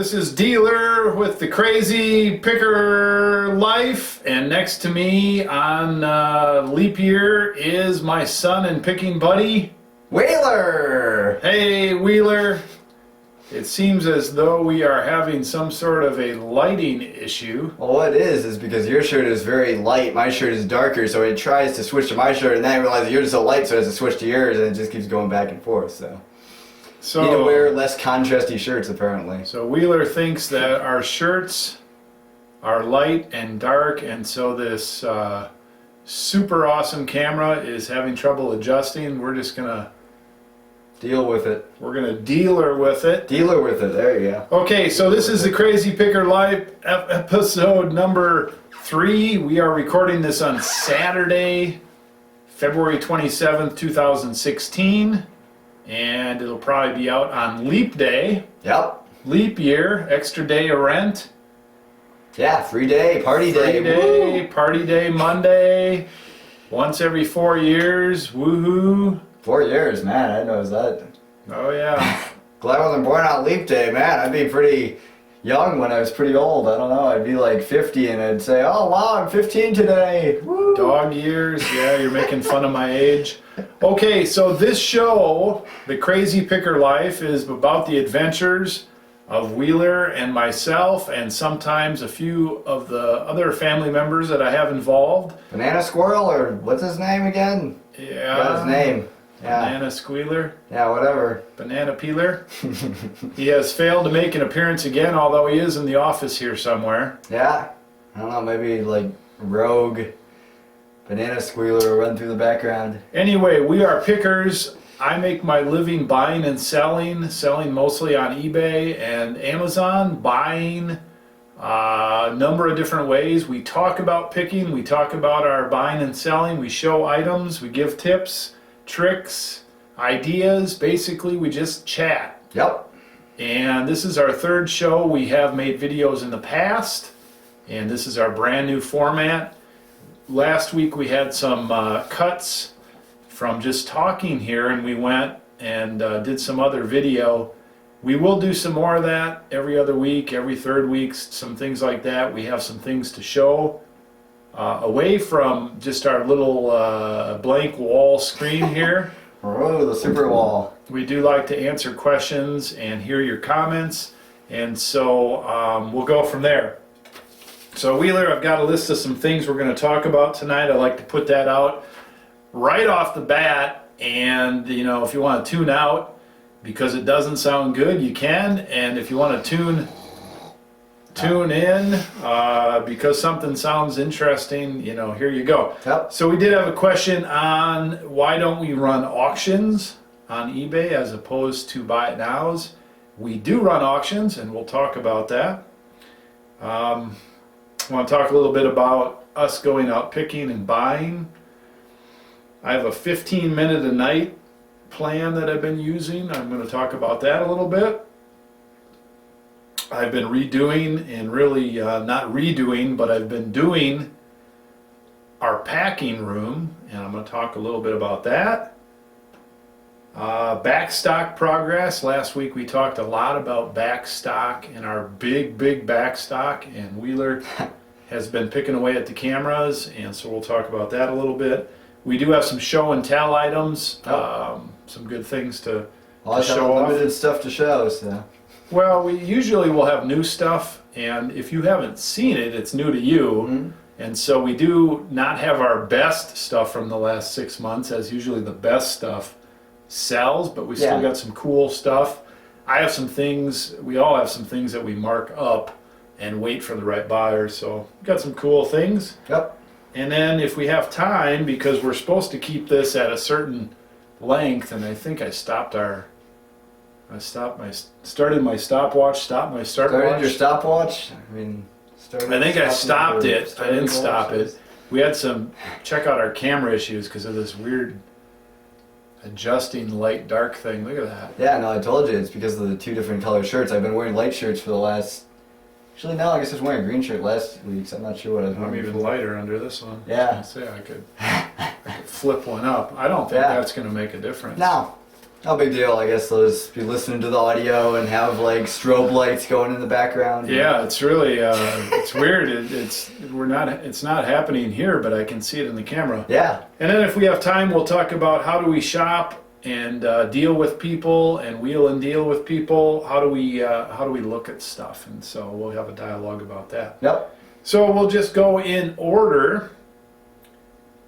This is Dealer with the Crazy Picker Life, and next to me on leap year is my son and picking buddy, Wheeler! Hey Wheeler, it seems as though we are having some sort of a lighting issue. Well, what it is because your shirt is very light, my shirt is darker, so it tries to switch to my shirt, and then I realize yours is so light, so it has to switch to yours, and it just keeps going back and forth, so need to wear less contrasty shirts, apparently. So Wheeler thinks that our shirts are light and dark, and so this super awesome camera is having trouble adjusting. We're just gonna deal with it. We're gonna dealer with it. Dealer with it. There you go. Okay, so this is the Crazy Picker Life episode number 3. We are recording this on Saturday, February 27th, 2016. And it'll probably be out on Leap Day. Yep. Leap year, extra day of rent. Yeah, free day, party day. Free day, party day Monday. Once every 4 years. Woohoo. 4 years, man. I didn't know it was that. Oh yeah. Glad I wasn't born on Leap Day, man. I'd be pretty young when I was pretty old. I don't know. I'd be like 50 and I'd say, oh wow, I'm 15 today. Woo. Dog years. Yeah, you're making fun of my age. Okay, so this show, The Crazy Picker Life, is about the adventures of Wheeler and myself, and sometimes a few of the other family members that I have involved. Banana Squirrel, or what's his name again? Yeah. What's his name? Yeah. Banana Squealer. Yeah, whatever. Banana Peeler. He has failed to make an appearance again, although he is in the office here somewhere. Yeah. I don't know, maybe like Rogue Banana Squealer will run through the background. Anyway, we are pickers. I make my living buying and selling mostly on eBay and Amazon, buying a number of different ways. We talk about picking, we talk about our buying and selling, we show items, we give tips, tricks, ideas. Basically, we just chat. Yep. And this is our 3rd show. We have made videos in the past, and this is our brand new format. Last week we had some cuts from just talking here, and we went and did some other video. We will do some more of that every other week, every 3rd week, some things like that. We have some things to show away from just our little blank wall screen here. Oh, the super wall. We do like to answer questions and hear your comments, and so we'll go from there. So Wheeler, I've got a list of some things we're going to talk about tonight. I'd like to put that out right off the bat, and you know, if you want to tune out because it doesn't sound good, you can, and if you want to tune in because something sounds interesting, you know, here you go. Yep. So we did have a question on why don't we run auctions on eBay as opposed to buy it nows. We do run auctions, and we'll talk about that. I want to talk a little bit about us going out picking and buying. I have a 15-minute a night plan that I've been using. I'm going to talk about that a little bit. I've been redoing, and really not redoing, but I've been doing our packing room, and I'm going to talk a little bit about that. Backstock progress. Last week we talked a lot about backstock and our big backstock, and Wheeler has been picking away at the cameras, and so we'll talk about that a little bit. We do have some show and tell items, some good things to show off. Limited stuff to show, so. Well, we usually will have new stuff, and if you haven't seen it, it's new to you. Mm-hmm. And so we do not have our best stuff from the last 6 months, as usually the best stuff sells, but we still got some cool stuff. I have some things, we all have some things that we mark up and wait for the right buyer, so we got some cool things. Yep. And then if we have time, because we're supposed to keep this at a certain length, and I think I started my stopwatch. Started your stopwatch? I mean, I think I stopped it. I didn't stop it. We had some, check out our camera issues because of this weird adjusting light dark thing. Look at that. Yeah, no, I told you it's because of the 2 different color shirts. I've been wearing light shirts for the last, actually no, I guess I was wearing a green shirt last week, so I'm not sure what I was wearing. I'm even lighter under this one. Yeah. I'd say I could flip one up. I don't think that's going to make a difference. No. No big deal. I guess they'll just be listening to the audio and have like strobe lights going in the background. Yeah, it's really it's weird. It's not happening here, but I can see it in the camera. Yeah. And then if we have time, we'll talk about how do we shop and deal with people and wheel and deal with people. How do we look at stuff? And so we'll have a dialogue about that. Yep. So we'll just go in order.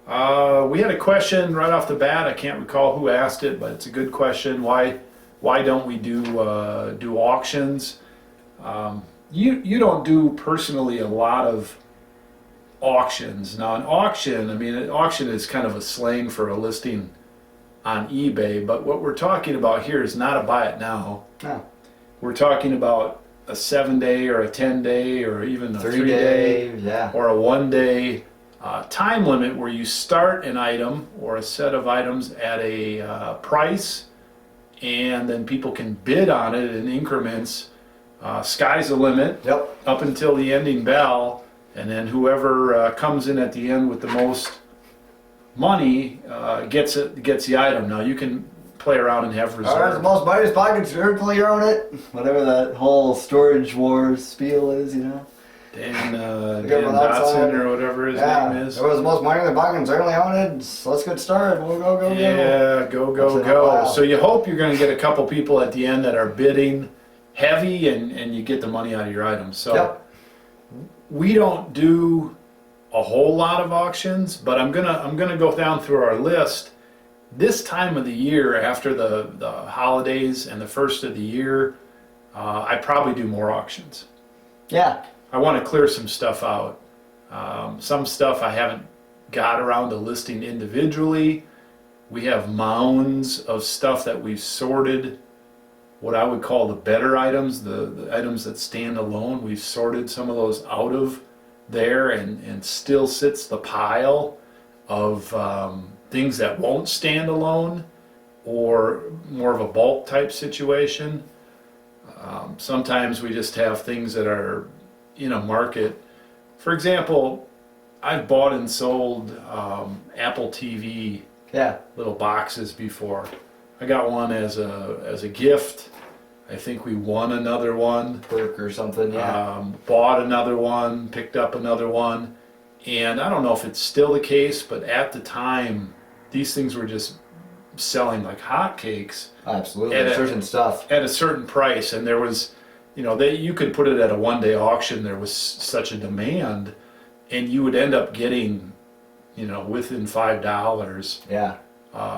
We had a question right off the bat. I can't recall who asked it, but it's a good question. Why don't we do auctions? You don't do personally a lot of auctions. Now an auction, an auction is kind of a slang for a listing on eBay, but what we're talking about here is not a buy it now. No. We're talking about a 7-day or a 10-day or even a 3-day, yeah, or a 1-day time limit where you start an item or a set of items at a price, and then people can bid on it in increments. Sky's the limit. Yep. Up until the ending bell, and then whoever comes in at the end with the most money gets the item. Now you can play around and have reserves. Alright, the most money's pockets, certainly you own it. Whatever that whole storage wars spiel is, Dan Dotson or whatever his name is. Whoever has the most money in their pocket, certainly own it. Let's get started. We'll go. Yeah, go. So you hope you're going to get a couple people at the end that are bidding heavy, and you get the money out of your items. So yep. We don't do a whole lot of auctions, but I'm gonna go down through our list. This time of the year, after the holidays and the first of the year, I probably do more auctions. Yeah. I want to clear some stuff out. Some stuff I haven't got around to listing individually. We have mounds of stuff that we've sorted, what I would call the better items, the items that stand alone. We've sorted some of those out of there, and still sits the pile of things that won't stand alone, or more of a bulk type situation. Sometimes we just have things that are in a market. For example, I've bought and sold Apple TV little boxes before. I got one as a gift. I think we won another one. Perk or something, yeah. Bought another one, picked up another one. And I don't know if it's still the case, but at the time, these things were just selling like hotcakes. Absolutely, certain stuff. At a certain price. And there was, you could put it at a 1-day auction. There was such a demand, and you would end up getting, within $5. Yeah.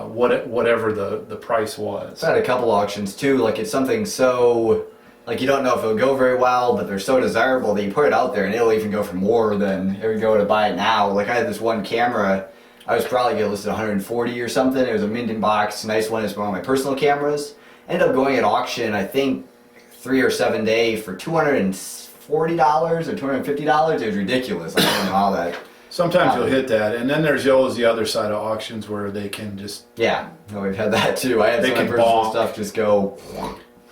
Whatever the price was. I've had a couple auctions too, like it's something so, like you don't know if it'll go very well, but they're so desirable that you put it out there and it'll even go for more than it would go to buy it now. Like I had this one camera, I was probably getting listed 140 or something. It was a mint in box, nice one. It's one of my personal cameras. Ended up going at auction, I think 3 or 7 day for $240 or $250. It was ridiculous. I don't know how that. Sometimes you'll hit that, and then there's always the other side of auctions where they can just... Yeah, no, we've had that too. I had some of my personal stuff just go...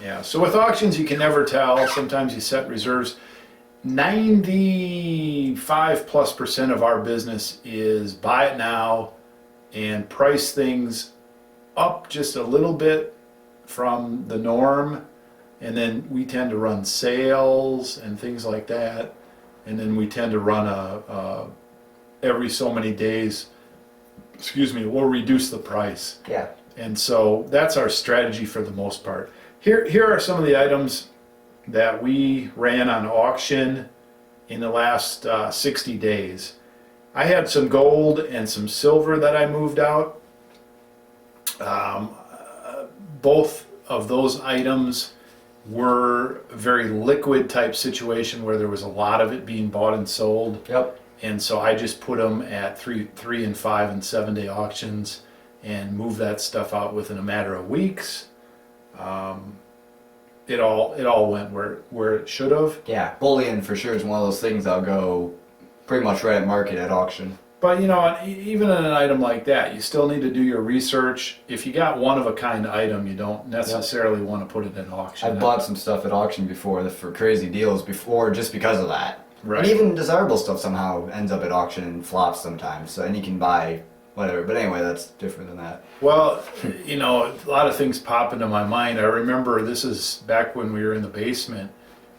Yeah, so with auctions you can never tell. Sometimes you set reserves. 95+% of our business is buy it now and price things up just a little bit from the norm, and then we tend to run sales and things like that, and then we tend to run a every so many days, we'll reduce the price. Yeah. And so that's our strategy for the most part. Here are some of the items that we ran on auction in the last 60 days. I had some gold and some silver that I moved out. Both of those items were a very liquid type situation where there was a lot of it being bought and sold. Yep. And so I just put them at 3 and 5 and 7-day auctions and moved that stuff out within a matter of weeks. It all went where it should have. Yeah, bullion for sure is one of those things that'll go pretty much right at market at auction. But even in an item like that, you still need to do your research. If you got one of a kind item, you don't necessarily want to put it at auction. I've bought some stuff at auction before for crazy deals before just because of that. Right. And even desirable stuff somehow ends up at auction and flops sometimes. So, and you can buy whatever. But anyway, that's different than that. Well, you know, a lot of things pop into my mind. I remember this is back when we were in the basement.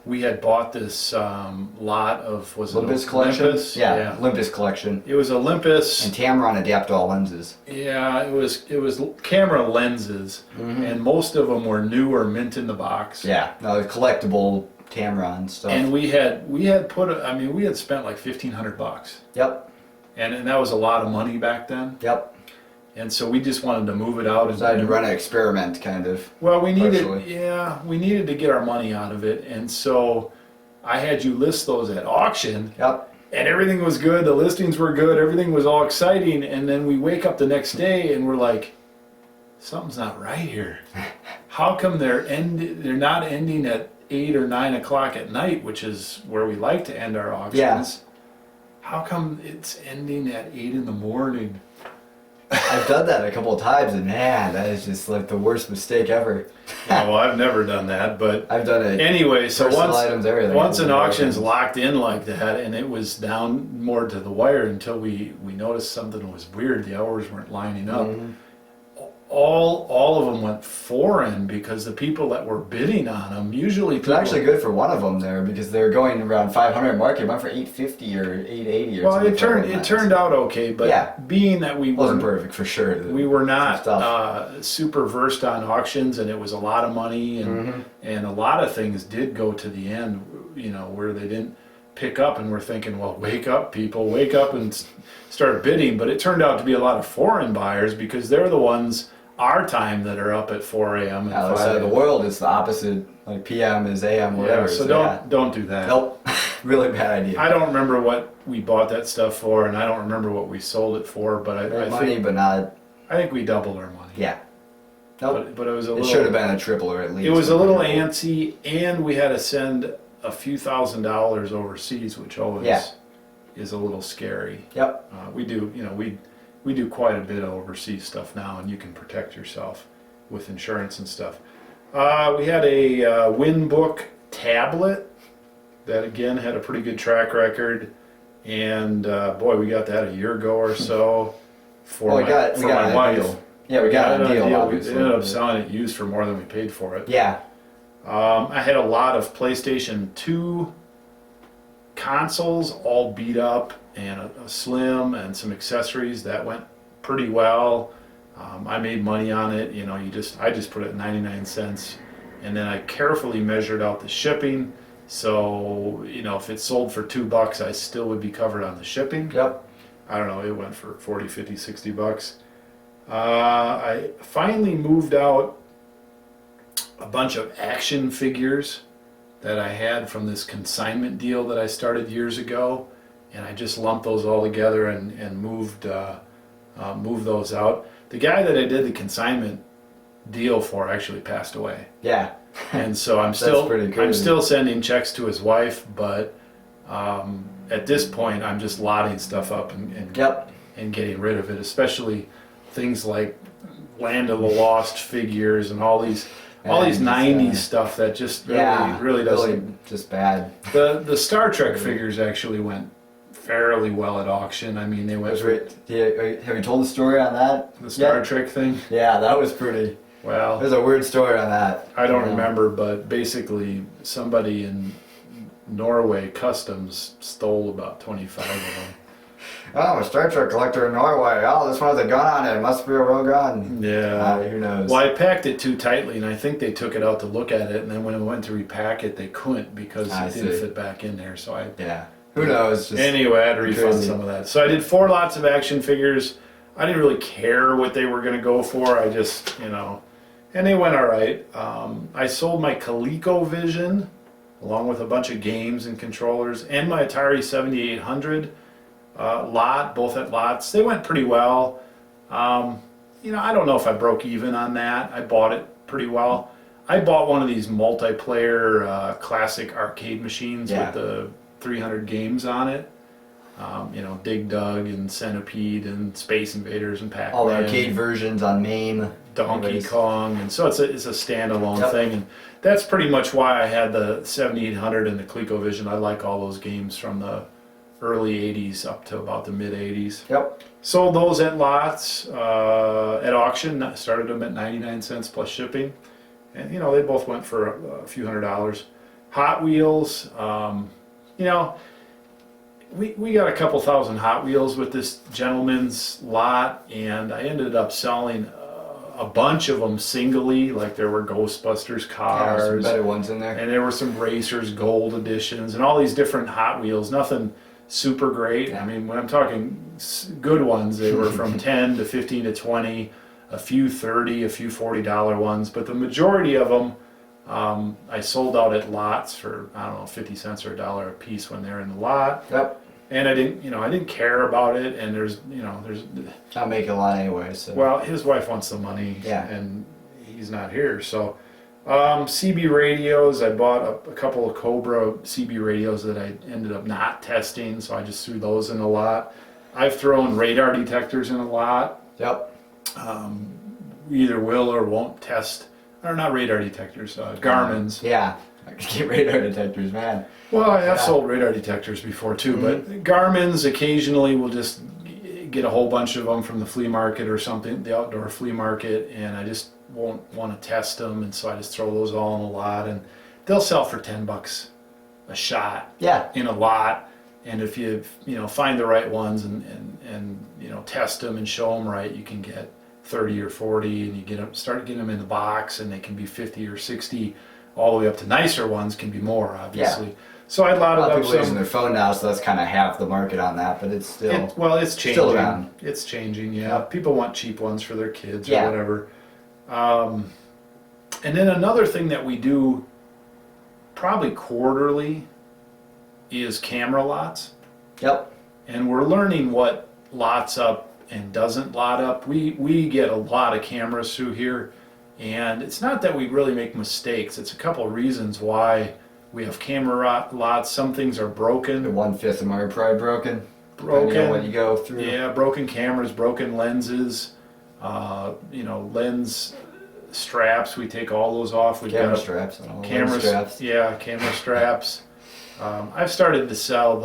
We had bought this lot of, was it Olympus collection? Olympus? Yeah, Olympus collection. It was Olympus. And Tamron adapt-all lenses. Yeah, it was camera lenses, and most of them were new or mint in the box. Yeah, no, collectible Tamron stuff. And we had put, we had spent like $1,500. Yep. And that was a lot of money back then. Yep. And so we just wanted to move it out. Decided to run an experiment, kind of. Well, we needed to get our money out of it, and so I had you list those at auction. Yep. And everything was good. The listings were good. Everything was all exciting. And then we wake up the next day and we're like, something's not right here. How come they're not ending at 8 or 9 o'clock at night, which is where we like to end our auctions? Yeah. How come it's ending at 8 in the morning? I've done that a couple of times, and man, that is just like the worst mistake ever. Yeah, well, I've never done that, but I've done it. Anyway, so once an auction's items. locked in like that, and it was down more to the wire until we noticed something was weird. The hours weren't lining up. All of them went foreign because the people that were bidding on them usually. It's actually good for one of them there because they're going around 500 market. Went for 850 or 880 or something. Well, it turned out okay, but being that we wasn't perfect for sure. We were not super versed on auctions, and it was a lot of money, and a lot of things did go to the end, you know, where they didn't pick up, and we're thinking, well, wake up, people, wake up and start bidding. But it turned out to be a lot of foreign buyers because they're the ones our time that are up at 4 a.m. and the other side of the world is the opposite. Like PM is AM, whatever. Yeah, so don't do that. Nope. Really bad idea. I don't remember what we bought that stuff for, and I don't remember what we sold it for. But I think we doubled our money. Yeah. Nope. But it was a little. It should have been a triple or at least. It was a little antsy, and we had to send a few $1,000s overseas, which always is a little scary. Yep. We do quite a bit of overseas stuff now, and you can protect yourself with insurance and stuff. We had a Winbook tablet that again had a pretty good track record, and boy, we got that a year ago or so for my wife. Yeah, we got a deal. We ended up selling it used for more than we paid for it. Yeah. I had a lot of PlayStation 2 consoles all beat up, and a Slim and some accessories that went pretty well. I made money on it. You know, I just put it at 99 cents, and then I carefully measured out the shipping. So, you know, if it sold for $2, I still would be covered on the shipping. Yep. I don't know, it went for 40, 50, 60 bucks. I finally moved out a bunch of action figures that I had from this consignment deal that I started years ago, and I just lumped those all together and moved those out. The guy that I did the consignment deal for actually passed away. Yeah. And so I'm still sending checks to his wife, but at this point I'm just lotting stuff up and getting rid of it, especially things like Land of the Lost figures and all these 90s stuff that just really doesn't just bad. The Star Trek figures actually went fairly well at auction. I mean, they went. Have you told the story on that? The Star Trek thing? Yeah, that was pretty. Well, there's a weird story on that. I don't remember, but basically somebody in Norway Customs stole about 25 of them. Oh, I'm a Star Trek collector in Norway. Oh, this one has a gun on it. It must be a real gun. Yeah. Who knows? Well, I packed it too tightly, and I think they took it out to look at it, and then when I went to repack it, they couldn't because it didn't fit back in there. So who knows? Anyway, I had to refund some of that. So I did 4 lots of action figures. I didn't really care what they were going to go for. I just, and they went all right. I sold my ColecoVision along with a bunch of games and controllers, and my Atari 7800 both at lots. They went pretty well. I don't know if I broke even on that. I bought it pretty well. I bought one of these multiplayer classic arcade machines with the 300 games on it. Dig Dug and Centipede and Space Invaders and Pac-Man. All the arcade versions on MAME. Donkey Kong, and so it's a standalone thing, and that's pretty much why I had the 7800 and the ColecoVision. I like all those games from the early 80s up to about the mid 80s. Yep. Sold those at lots at auction. Started them at 99 cents plus shipping, and you know they both went for a few $100s. Hot Wheels, you know, we got a couple thousand Hot Wheels with this gentleman's lot, and I ended up selling a bunch of them singly. Like there were Ghostbusters cars, Some better ones in there. and there were some Racers Gold editions, and all these different Hot Wheels. Nothing super great. Yeah. I mean, when I'm talking good ones, they were from 10 to 15 to 20, a few 30, a few $40 ones, but the majority of them I sold out at lots for, I don't know, 50 cents or $1 a piece when they're in the lot. Yep. And I didn't care about it, and there's Not making a lot anyway. So. well, his wife wants the money, Yeah. and he's not here, so CB radios, I bought a couple of Cobra CB radios that I ended up not testing, so I just threw those in a lot. I've thrown radar detectors in a lot. Yep. We either will or won't test, or not radar detectors, Garmin's. Yeah. I can get radar detectors, man. Well, I have Yeah. sold radar detectors before too, but Garmin's occasionally will just get a whole bunch of them from the flea market or something, the outdoor flea market, and I just won't want to test them, and so I just throw those all in a lot, and they'll sell for $10 a shot Yeah. in a lot. And if you find the right ones and test them and show them right, you can get 30 or 40, and you start getting them in the box, and they can be 50 or 60, all the way up to nicer ones can be more, obviously. Yeah. So I A lot lotted of up people using some. their phone now, so that's kind of half the market on that, but it's still. It's changing. Still around. It's changing, yeah. Yep. People want cheap ones for their kids or Yeah. whatever. And then another thing that we do probably quarterly is camera lots. Yep. And we're learning what lots up and doesn't lot up. We get a lot of cameras through here, and it's not that we really make mistakes. It's a couple of reasons why we have camera lots. Some things are broken. The 1/5 of them are probably broken. Depending on what you go through. Yeah, broken cameras, broken lenses, lens straps. We take all those off. We've Camera got straps. And all camera lens straps. Yeah, camera straps. I've started to sell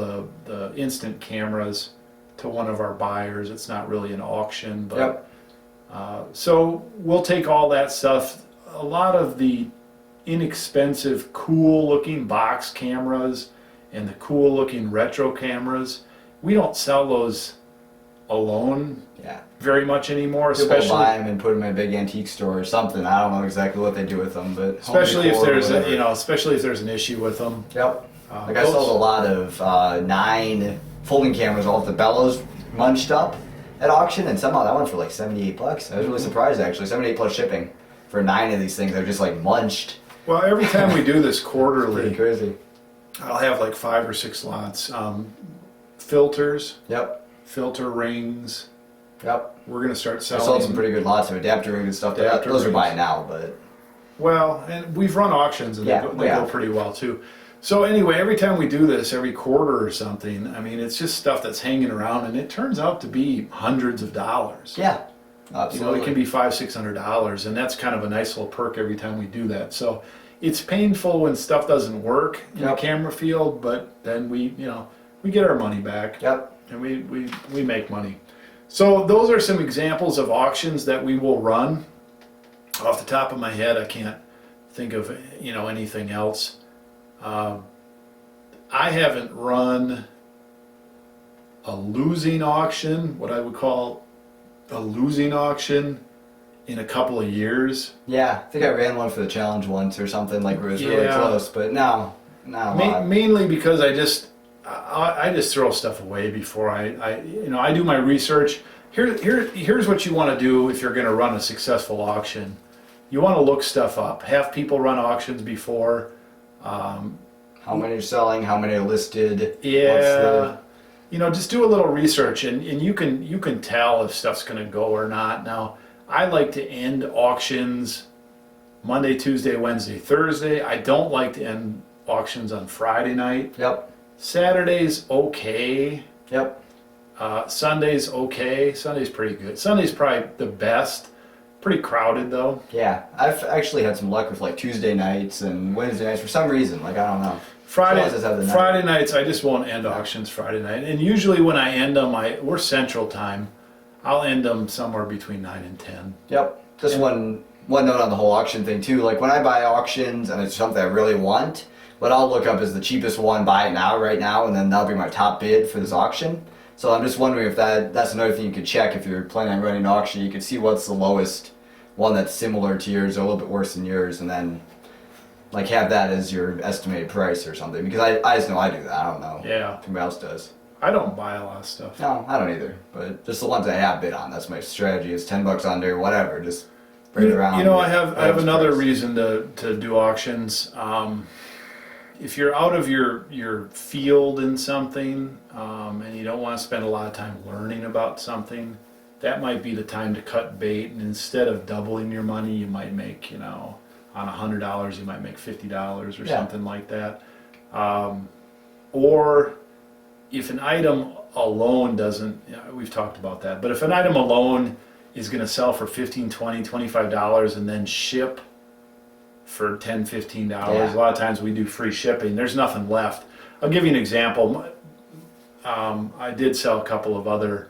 the instant cameras to one of our buyers. It's not really an auction, but Yep. so we'll take all that stuff. A lot of the inexpensive, cool-looking box cameras and the cool-looking retro cameras, we don't sell those alone Yeah. very much anymore, People especially buy them and put them in a big antique store or something. I don't know exactly what they do with them, but especially if home decor or there's whatever. especially if there's an issue with them. Yep. Like I those- sold a lot of 9 folding cameras, all with the bellows munched up at auction, and somehow that went for like $78. I was really surprised actually. 78 plus shipping for 9 of these things. They're just like munched. Well, every time we do this Pretty quarterly, crazy. I'll have like 5 or 6 lots. Filters, Yep. filter rings. Yep. We're gonna start I selling. sold some pretty good lots of adapter rings and stuff. Adapter Those are rings. buying now, but Well, and we've run auctions and Yeah, they go pretty well too. So anyway, every time we do this, every quarter or something, I mean, it's just stuff that's hanging around, and it turns out to be hundreds of dollars. yeah, You know, absolutely. it can be $500-600, and that's kind of a nice little perk every time we do that. So it's painful when stuff doesn't work in the Yep. camera field, but then we get our money back. Yep. And we make money. So those are some examples of auctions that we will run. Off the top of my head, I can't think of anything else. I haven't run a losing auction, what I would call a losing auction, in a couple of years. Yeah, I think I ran one for the challenge once or something, like it was really Yeah. close, but no, not a lot. Mainly because I just throw stuff away before I do my research. Here's what you want to do if you're going to run a successful auction. You want to look stuff up. Have people run auctions before. How many are selling? How many are listed? Yeah, just do a little research, and you can tell if stuff's going to go or not. Now, I like to end auctions Monday, Tuesday, Wednesday, Thursday. I don't like to end auctions on Friday night. Yep. Saturday's okay. Yep. Sunday's okay. Sunday's pretty good. Sunday's probably the best. Pretty crowded though. Yeah, I've actually had some luck with like Tuesday nights and Wednesday nights for some reason. Like, I don't know. Friday nights, I just won't end auctions Friday night. And usually when I end them, we're Central Time. I'll end them somewhere between 9 and 10. Yep. Just one note on the whole auction thing too. Like when I buy auctions and it's something I really want, what I'll look up is the cheapest one, buy it now, right now, and then that'll be my top bid for this auction. So I'm just wondering if that's another thing you could check if you're planning on running an auction. You could see what's the lowest one that's similar to yours or a little bit worse than yours, and then like have that as your estimated price or something. Because I just know I do that. I don't know. Yeah. If anybody else does. I don't buy a lot of stuff. No, I don't either. But just the ones I have bid on. That's my strategy. Is $10 under, whatever. Just bring it around. You know, I have another reason to do auctions. If you're out of your field in something and you don't want to spend a lot of time learning about something, that might be the time to cut bait. And instead of doubling your money, you might make, on $100, you might make $50 or something like that. Or if an item alone doesn't, we've talked about that, but if an item alone is going to sell for $15, $20, $25 and then ship for $10, $15, a lot of times we do free shipping, there's nothing left. I'll give you an example. I did sell a couple of other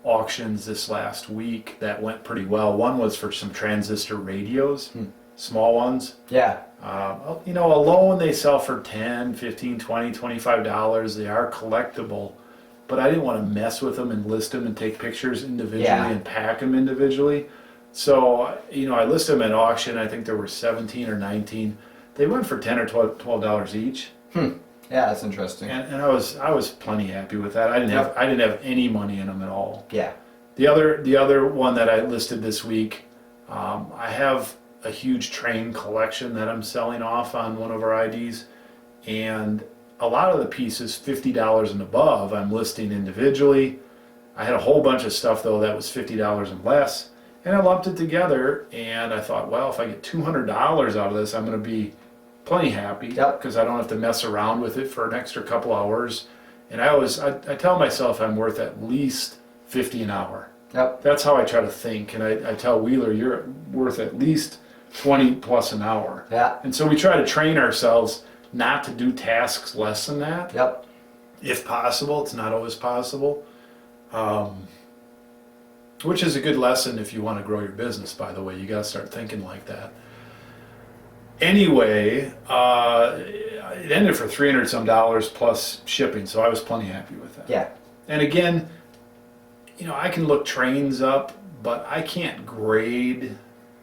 auctions this last week that went pretty well. One was for some transistor radios, small ones. Yeah. Alone they sell for $10, $15, $20, $25. They are collectible, but I didn't want to mess with them and list them and take pictures individually and pack them individually. So, I listed them at auction. I think there were 17 or 19. They went for $10 or $12 each. Yeah, that's interesting. And I was plenty happy with that. I didn't have any money in them at all. Yeah. The other one that I listed this week, I have a huge train collection that I'm selling off on one of our IDs, and a lot of the pieces, $50 and above, I'm listing individually. I had a whole bunch of stuff though that was $50 and less, and I lumped it together, and I thought, well, if I get $200 out of this, I'm going to be plenty happy because I don't have to mess around with it for an extra couple hours. And I tell myself I'm worth at least $50 an hour. Yep. That's how I try to think, and I tell Wheeler, you're worth at least $20 plus an hour. Yeah. And so we try to train ourselves not to do tasks less than that. Yep. If possible. It's not always possible. Which is a good lesson if you want to grow your business, by the way. You got to start thinking like that. Anyway, it ended for $300 some plus shipping, so I was plenty happy with that. Yeah. And again, I can look trains up, but I can't grade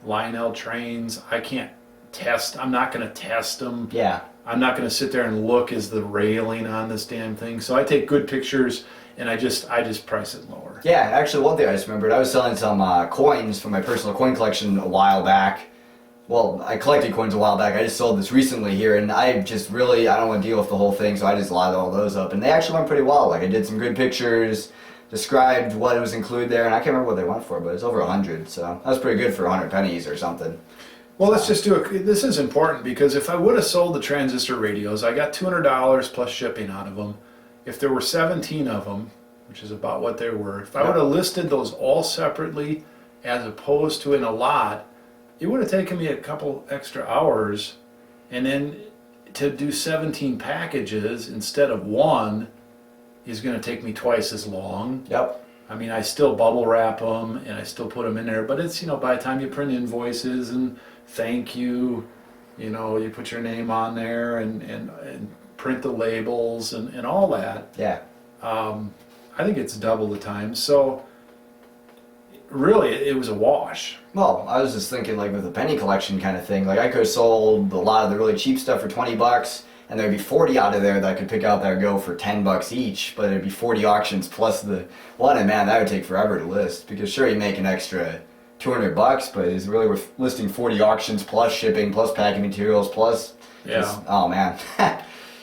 Lionel trains. I can't test. I'm not going to test them. Yeah. I'm not going to sit there and look, is the railing on this damn thing? So I take good pictures and I just price it lower. Yeah, actually one thing I just remembered, I was selling some coins from my personal coin collection a while back. Well, I collected coins a while back. I just sold this recently here, and I don't want to deal with the whole thing, so I just lied all those up. And they actually went pretty well. Like, I did some good pictures, described what was included there, and I can't remember what they went for, but it's over 100, so that was pretty good for 100 pennies or something. Well, let's just do it. This is important because if I would have sold the transistor radios, I got $200 plus shipping out of them. If there were 17 of them, which is about what they were, if I would have listed those all separately as opposed to in a lot, it would have taken me a couple extra hours, and then to do 17 packages instead of one is going to take me twice as long. Yep. I mean, I still bubble wrap them and I still put them in there, but it's, by the time you print invoices and thank you, you put your name on there and print the labels and all that. Yeah. I think it's double the time. So really, it was a wash. Well, I was just thinking, like, with the penny collection kind of thing, like, I could have sold a lot of the really cheap stuff for $20, and there'd be 40 out of there that I could pick out that would go for $10 each, but it'd be 40 auctions plus the one, and man, that would take forever to list, because sure, you make an extra $200, but it's really worth listing 40 auctions plus shipping, plus packing materials, plus, oh man.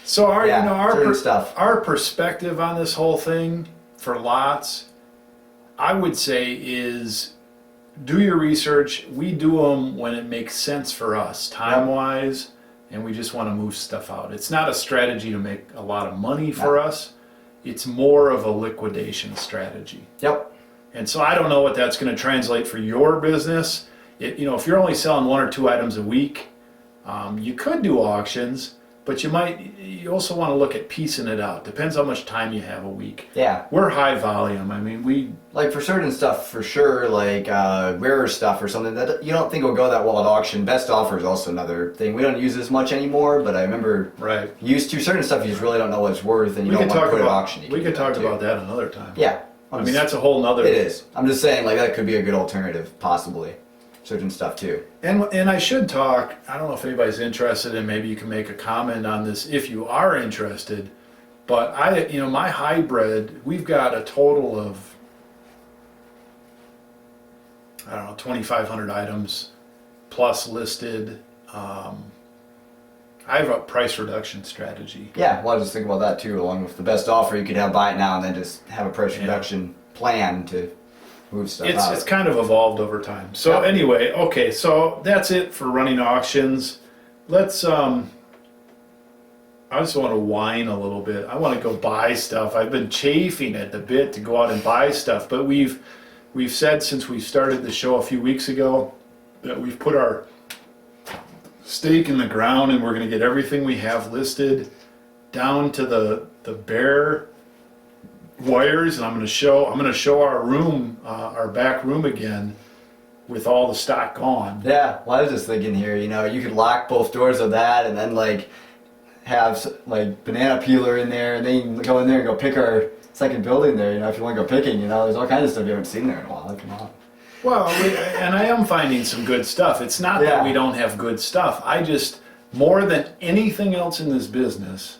So stuff. Our perspective on this whole thing for lots, I would say, is do your research. We do them when it makes sense for us, time-wise, and we just want to move stuff out. It's not a strategy to make a lot of money for us. It's more of a liquidation strategy. Yep. And so I don't know what that's going to translate for your business. if you're only selling 1 or 2 items a week, you could do auctions, but you also want to look at piecing it out. Depends how much time you have a week. Yeah. We're high volume. I mean, we Like for certain stuff, for sure, like rarer stuff or something that you don't think will go that well at auction. Best offer is also another thing. We don't use as much anymore, but I remember right. used to certain stuff you just really don't know what it's worth, and you We don't could want to talk put it at about auction. we could talk about that another time. Yeah. I mean, that's a whole nother. It is. I'm just saying, like that could be a good alternative, possibly. Certain stuff too. And I should talk. I don't know if anybody's interested, and maybe you can make a comment on this if you are interested. But my hybrid, we've got a total of, I don't know, 2,500 items plus listed. I have a price reduction strategy. Yeah, well, I was just thinking about that too. Along with the best offer, you could have buy it now and then just have a price reduction plan to move stuff out. It's kind of evolved over time. So anyway, okay, so that's it for running auctions. Let's I just want to whine a little bit. I want to go buy stuff. I've been chafing at the bit to go out and buy stuff, but we've said since we started the show a few weeks ago that we've put our stake in the ground and we're going to get everything we have listed down to the bare wires, and I'm going to show our room, our back room again, with all the stock gone. Yeah, well, I was just thinking here, you could lock both doors of that, and then like have like banana peeler in there, and then you can go in there and go pick our second building there. If you want to go picking, there's all kinds of stuff you haven't seen there in a while. Come on. Well, and I am finding some good stuff. It's not that we don't have good stuff. I just, more than anything else in this business,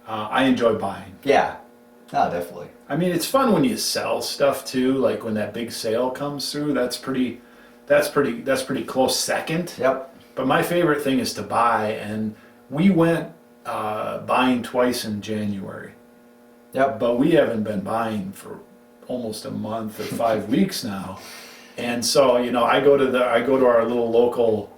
I enjoy buying. Yeah. Oh, definitely. I mean, it's fun when you sell stuff too. Like when that big sale comes through, that's pretty close second. Yep. But my favorite thing is to buy, and we went buying twice in January. Yep. But we haven't been buying for almost a month or 5 weeks now, and so I go to our little local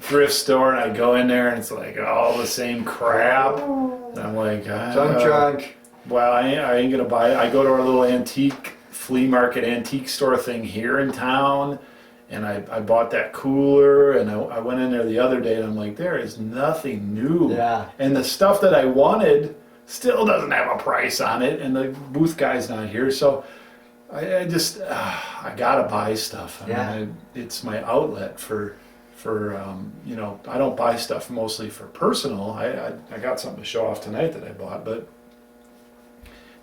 thrift store, and I go in there, and it's like all the same crap. And I'm like, Junk. Well, I ain't gonna buy it. I go to our little antique flea market antique store thing here in town, and I bought that cooler, and I went in there the other day, and I'm like, there is nothing new. Yeah. And the stuff that I wanted still doesn't have a price on it, and the booth guy's not here, so I just I gotta buy stuff. I mean, it's my outlet for I don't buy stuff mostly for personal. I got something to show off tonight that I bought, but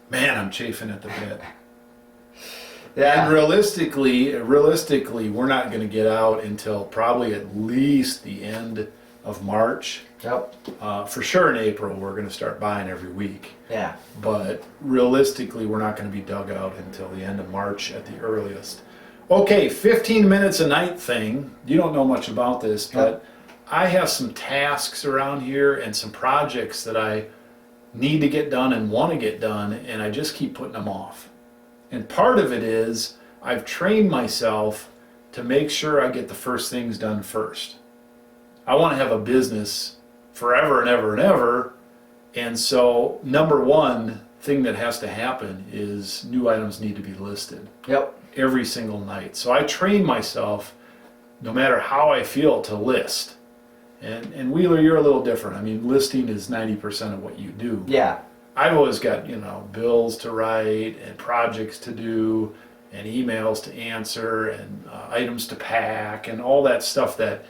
man, I'm chafing at the bit. Yeah. And realistically, we're not going to get out until probably at least the end of March. Yep. For sure in April, we're going to start buying every week. Yeah. But realistically, we're not going to be dug out until the end of March at the earliest. Okay, 15 minutes a night thing. You don't know much about this, but I have some tasks around here and some projects that I need to get done and want to get done, and I just keep putting them off. And part of it is I've trained myself to make sure I get the first things done first. I want to have a business forever and ever and ever, and so number one thing that has to happen is new items need to be listed. Yep. Every single night. So I train myself, no matter how I feel, to list. And Wheeler, you're a little different. I mean, listing is 90% of what you do. Yeah. I've always got, bills to write and projects to do and emails to answer and items to pack and all that stuff that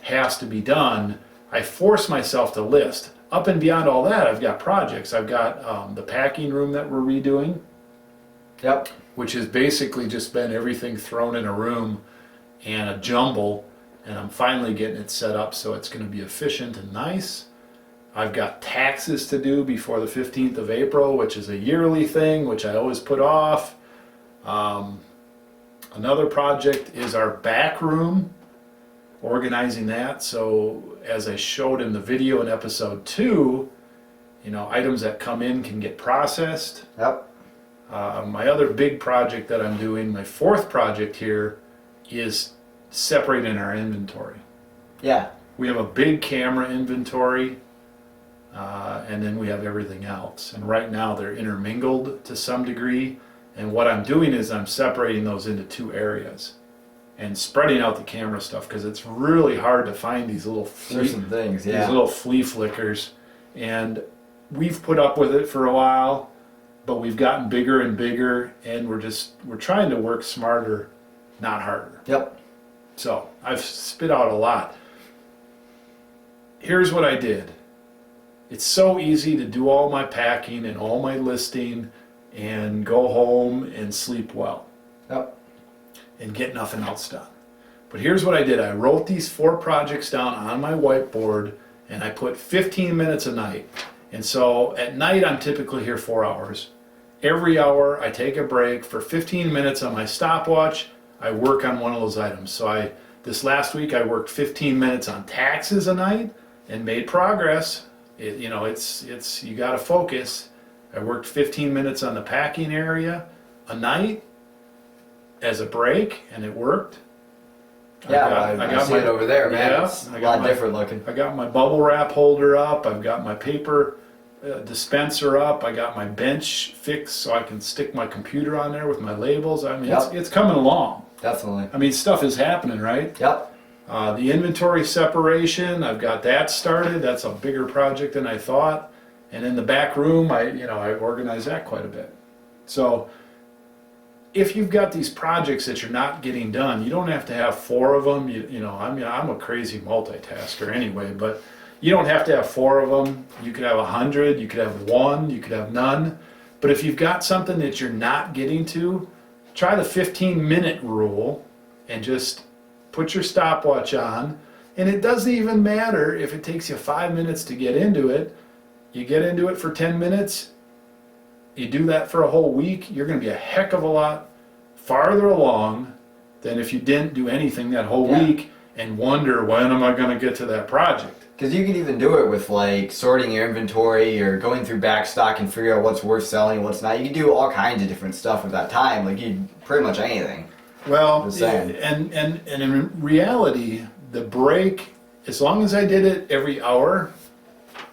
has to be done. I force myself to list. Up and beyond all that, I've got projects. I've got the packing room that we're redoing. Yep. Which has basically just been everything thrown in a room and a jumble, and I'm finally getting it set up so it's going to be efficient and nice. I've got taxes to do before the 15th of April, which is a yearly thing, which I always put off. Another project is our back room, organizing that. So as I showed in the video in episode 2, items that come in can get processed. Yep. My other big project that I'm doing, my fourth project here, is separating our inventory. Yeah. We have a big camera inventory, and then we have everything else. And right now they're intermingled to some degree. And what I'm doing is I'm separating those into 2 areas. and spreading out the camera stuff, because it's really hard to find these little certain things, yeah. these little flea flickers. And we've put up with it for a while, but we've gotten bigger and bigger, and we're trying to work smarter, not harder. Yep. So I've spit out a lot. Here's what I did. It's so easy to do all my packing and all my listing and go home and sleep well. Yep. And get nothing else done. But here's what I did. I wrote these 4 projects down on my whiteboard, and I put 15 minutes a night. And so at night I'm typically here 4 hours. Every hour I take a break for 15 minutes on my stopwatch. I work on one of those items. So this last week I worked 15 minutes on taxes a night and made progress. You got to focus. I worked 15 minutes on the packing area a night as a break, and it worked. Yeah, I got see it over there, man. Yeah, it's a lot different looking. I got my bubble wrap holder up. I've got my paper dispenser up. I got my bench fixed so I can stick my computer on there with my labels. I mean, it's coming along. Definitely. I mean, stuff is happening, right? Yep. The inventory separation, I've got that started. That's a bigger project than I thought. And in the back room, I organize that quite a bit. So if you've got these projects that you're not getting done, you don't have to have 4 of them. I'm a crazy multitasker anyway, but you don't have to have 4 of them. You could have 100, you could have 1, you could have none. But if you've got something that you're not getting to, try the 15-minute rule and just put your stopwatch on. And it doesn't even matter if it takes you 5 minutes to get into it. You get into it for 10 minutes, you do that for a whole week, you're going to be a heck of a lot farther along than if you didn't do anything that whole week and wonder, when am I going to get to that project? Because you can even do it with like sorting your inventory or going through Backstock and figure out what's worth selling and what's not. You can do all kinds of different stuff with that time, like pretty much anything. Well, and in reality, the break, as long as I did it every hour,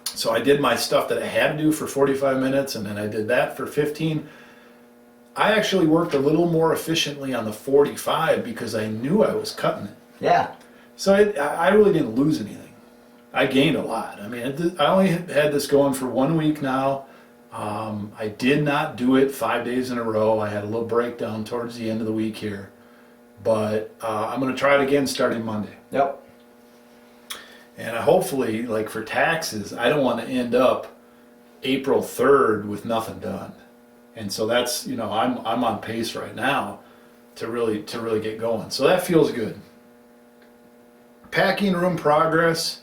so I did my stuff that I had to do for 45 minutes, and then I did that for 15. I actually worked a little more efficiently on the 45 because I knew I was cutting it. Yeah. So I really didn't lose anything. I gained a lot. I mean, I only had this going for 1 week now. I did not do it 5 days in a row. I had a little breakdown towards the end of the week here. But I'm going to try it again starting Monday. Yep. And hopefully, like for taxes, I don't want to end up April 3rd with nothing done. And so that's, I'm on pace right now to really get going. So that feels good. Packing room progress.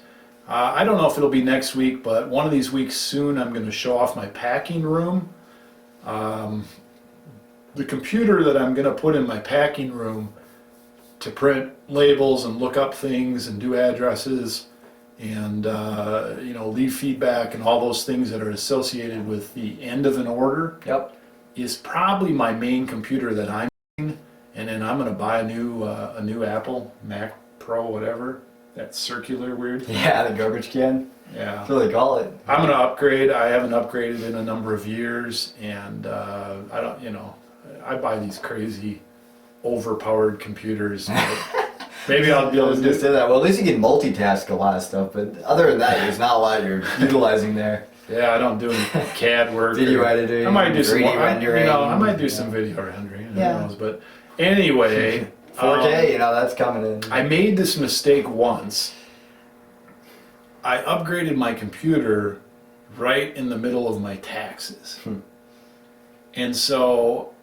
I don't know if it'll be next week, but one of these weeks soon I'm going to show off my packing room. The computer that I'm going to put in my packing room to print labels and look up things and do addresses and leave feedback and all those things that are associated with the end of an order. Yep. Is probably my main computer that I'm using, and then I'm going to buy a new Apple Mac Pro, whatever, that circular weird thing. Yeah, the garbage can. Yeah. That's what they call it. I'm going to upgrade. I haven't upgraded in a number of years, and I buy these crazy overpowered computers. Maybe I'll be able to just say that. Well, at least you can multitask a lot of stuff, but other than that, there's not a lot you're utilizing there. Yeah, I don't do any CAD work. Video editing. I might do some rendering. I might do some video rendering. Who knows? But anyway, 4K, that's coming in. I made this mistake once. I upgraded my computer right in the middle of my taxes. And so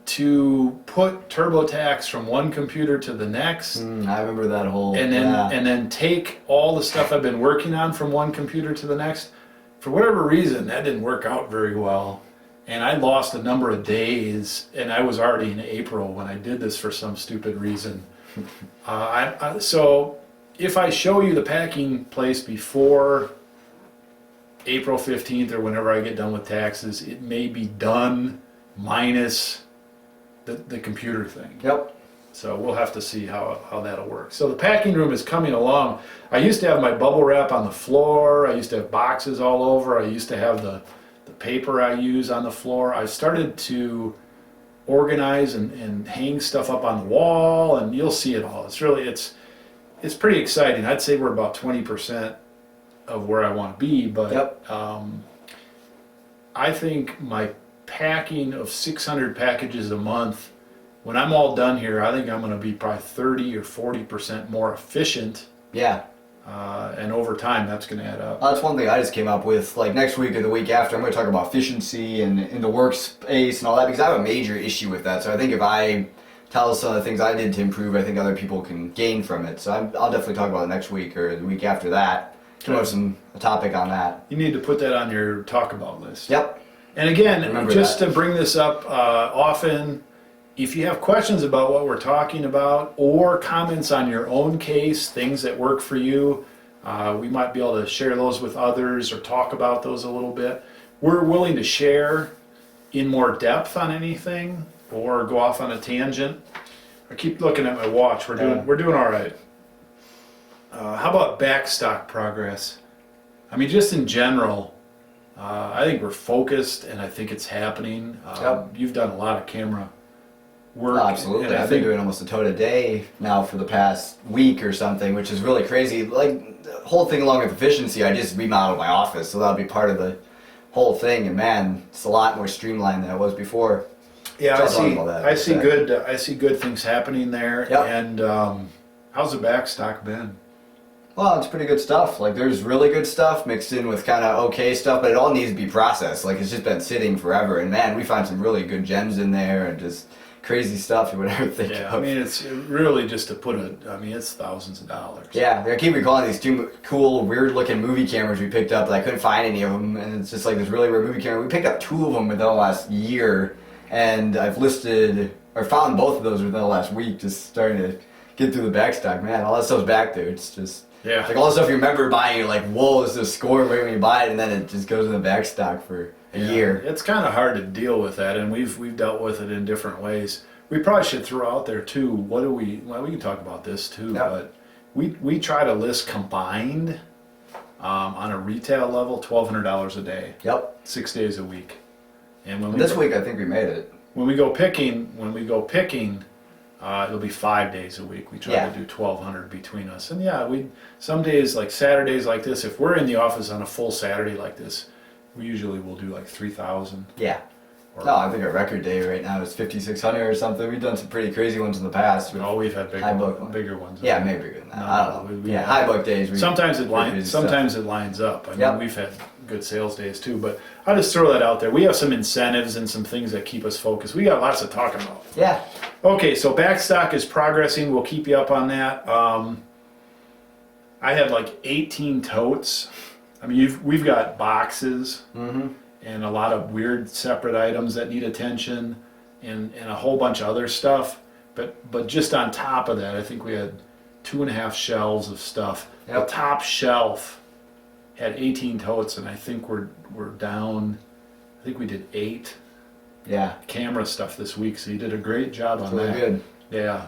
to put TurboTax from one computer to the next, I remember that whole and then take all the stuff I've been working on from one computer to the next, for whatever reason that didn't work out very well, and I lost a number of days, and I was already in April when I did this for some stupid reason. So if I show you the packing place before April 15th or whenever I get done with taxes, it may be done minus the computer thing. Yep. So we'll have to see how that'll work. So the packing room is coming along. I used to have my bubble wrap on the floor. I used to have boxes all over. I used to have the paper I use on the floor. I started to organize and hang stuff up on the wall, and you'll see it all. It's pretty exciting. I'd say we're about 20% of where I want to be, but Yep. I think my packing of 600 packages a month, when I'm all done here, I think I'm going to be probably 30 or 40% more efficient. Yeah. And over time, that's going to add up. That's one thing I just came up with. Like next week or the week after, I'm going to talk about efficiency and in the workspace and all that, because I have a major issue with that. So I think if I tell some of the things I did to improve, I think other people can gain from it. So I'll definitely talk about it next week or the week after that. Come up with a topic on that. You need to put that on your talk about list. Yep. And again, Remember just that. to bring this up often, if you have questions about what we're talking about or comments on your own case, things that work for you, we might be able to share those with others or talk about those a little bit. We're willing to share in more depth on anything or go off on a tangent. I keep looking at my watch. We're doing all right. How about Backstock progress? I mean, just in general, I think we're focused, and I think it's happening. Yep. You've done a lot of camera work. Oh, absolutely. and I I've been think doing almost a tote a day now for the past week or something, which is really crazy. Like the whole thing along with efficiency, I just remodeled my office, so that'll be part of the whole thing. And man, it's a lot more streamlined than it was before. yeah, Talk about that in a sec. I see good things happening there. Yep. And how's the Backstock been? Well, it's pretty good stuff. Like there's really good stuff mixed in with kind of okay stuff, but it all needs to be processed. Like it's just been sitting forever, and man, we find some really good gems in there and just crazy stuff you would ever think Yeah, of. I mean, it's really just to put it's thousands of dollars. Yeah, I keep recalling these two cool, weird-looking movie cameras we picked up, but I couldn't find any of them, and it's just like this really rare movie camera. We picked up 2 of them within the last year, and I've found both of those within the last week, just starting to get through the Backstock. Man, all that stuff's back there. It's just Yeah. like all the stuff you remember buying, you're like, whoa, this is scored right when you buy it, and then it just goes in the Backstock for a year. It's kind of hard to deal with that, and we've dealt with it in different ways. We probably should throw out there too. Well, we can talk about this too, Yep. but we try to list combined on a retail level $1,200 a day, Yep. 6 days a week. And when This week, I think we made it. when we go picking, it'll be 5 days a week. We try Yeah. to do 1,200 between us. And yeah, some days like Saturdays like this, if we're in the office on a full Saturday like this, we usually will do like 3,000. Yeah. No, I think our record day right now is 5,600 or something. We've done some pretty crazy ones in the past. We've had High book. bigger ones. Yeah, maybe bigger than that. No, I don't know. we- Yeah, high book days. Sometimes it crazy lines. stuff. Sometimes it lines up. I mean, Yep. we've had good sales days too. But I'll just throw that out there. We have some incentives and some things that keep us focused. We got lots to talk about. Yeah. Okay, so Backstock is progressing. We'll keep you up on that. I have like 18 totes. I mean, we've got boxes Mm-hmm. and a lot of weird separate items that need attention, and a whole bunch of other stuff. But just on top of that, I think we had 2.5 shelves of stuff. Yep. The top shelf had 18 totes, and I think we're down. I think we did 8 Yeah. camera stuff this week. So you did a great job It's on really that. good. Yeah.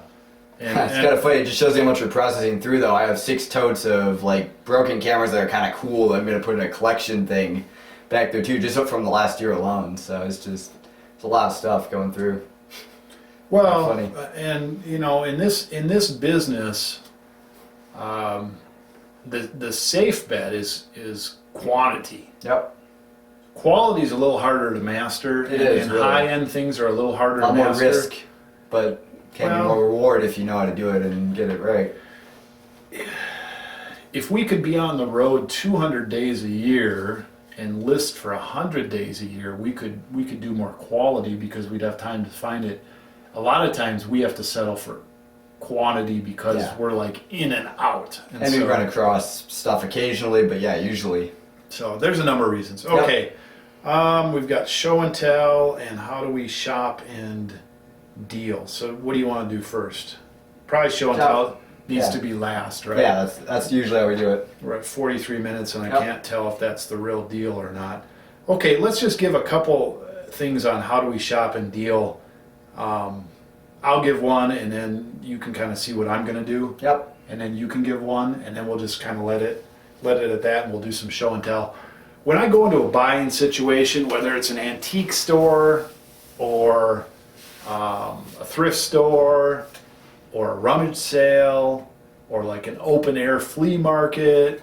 It's kind of funny. It just shows you how much we're processing through, though. I have 6 totes of like broken cameras that are kind of cool. I'm gonna put in a collection thing back there too, just from the last year alone. So it's a lot of stuff going through. Well, Funny. and you know, in this business, the safe bet is quantity. Yep. Quality is a little harder to master, It is, and really. high-end things are a little harder A lot to more master. risk, but can be Well- more reward if you know how to do it and get it right. If we could be on the road 200 days a year and list for 100 days a year, we could do more quality because we'd have time to find it. A lot of times we have to settle for quantity because Yeah. we're like in and out. And we run across stuff occasionally, but yeah, usually. So there's a number of reasons. Okay, we've got show and tell, and how do we shop and deal. So what do you want to do first? Probably show and tell needs Yeah. to be last, right? Yeah, that's usually how we do it. We're at 43 minutes, and I Yep. can't tell if that's the real deal or not. Okay, let's just give a couple things on how do we shop and deal. I'll give one, and then you can kind of see what I'm going to do. Yep. And then you can give one, and then we'll just kind of let it at that, and we'll do some show and tell. When I go into a buying situation, whether it's an antique store or a thrift store or a rummage sale or like an open air flea market,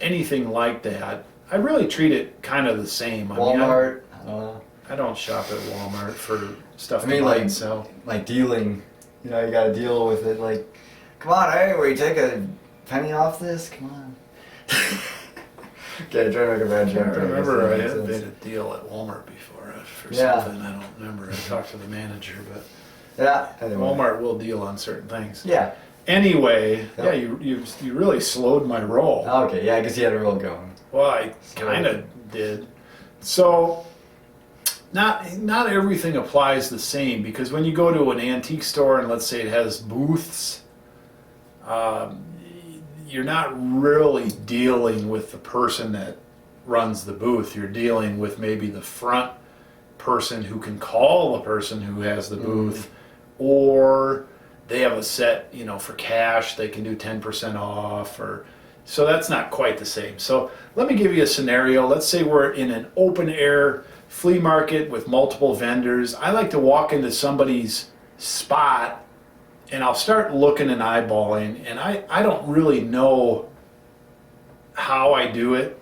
anything like that. I really treat it kind of the same. Walmart. I don't shop at Walmart for stuff I mean, to buy like, and sell. like dealing. You know, you got to deal with it. Like, come on, hey, will you take a penny off this? Come on. Okay, try to make a bad I joke. remember I had made a deal at Walmart before for Yeah. something. I don't remember. I talked to the manager, but Yeah. Anyway. Walmart will deal on certain things. Yeah. Anyway, Yep. yeah, you really slowed my roll. Okay, yeah, I guess you had a roll going. Well, I kind of did. So, not everything applies the same, because when you go to an antique store and let's say it has booths, you're not really dealing with the person that runs the booth. You're dealing with maybe the front person who can call the person who has the booth, or they have a set, for cash, they can do 10% off, or so that's not quite the same. So let me give you a scenario. Let's say we're in an open air flea market with multiple vendors. I like to walk into somebody's spot and I'll start looking and eyeballing, and I don't really know how I do it,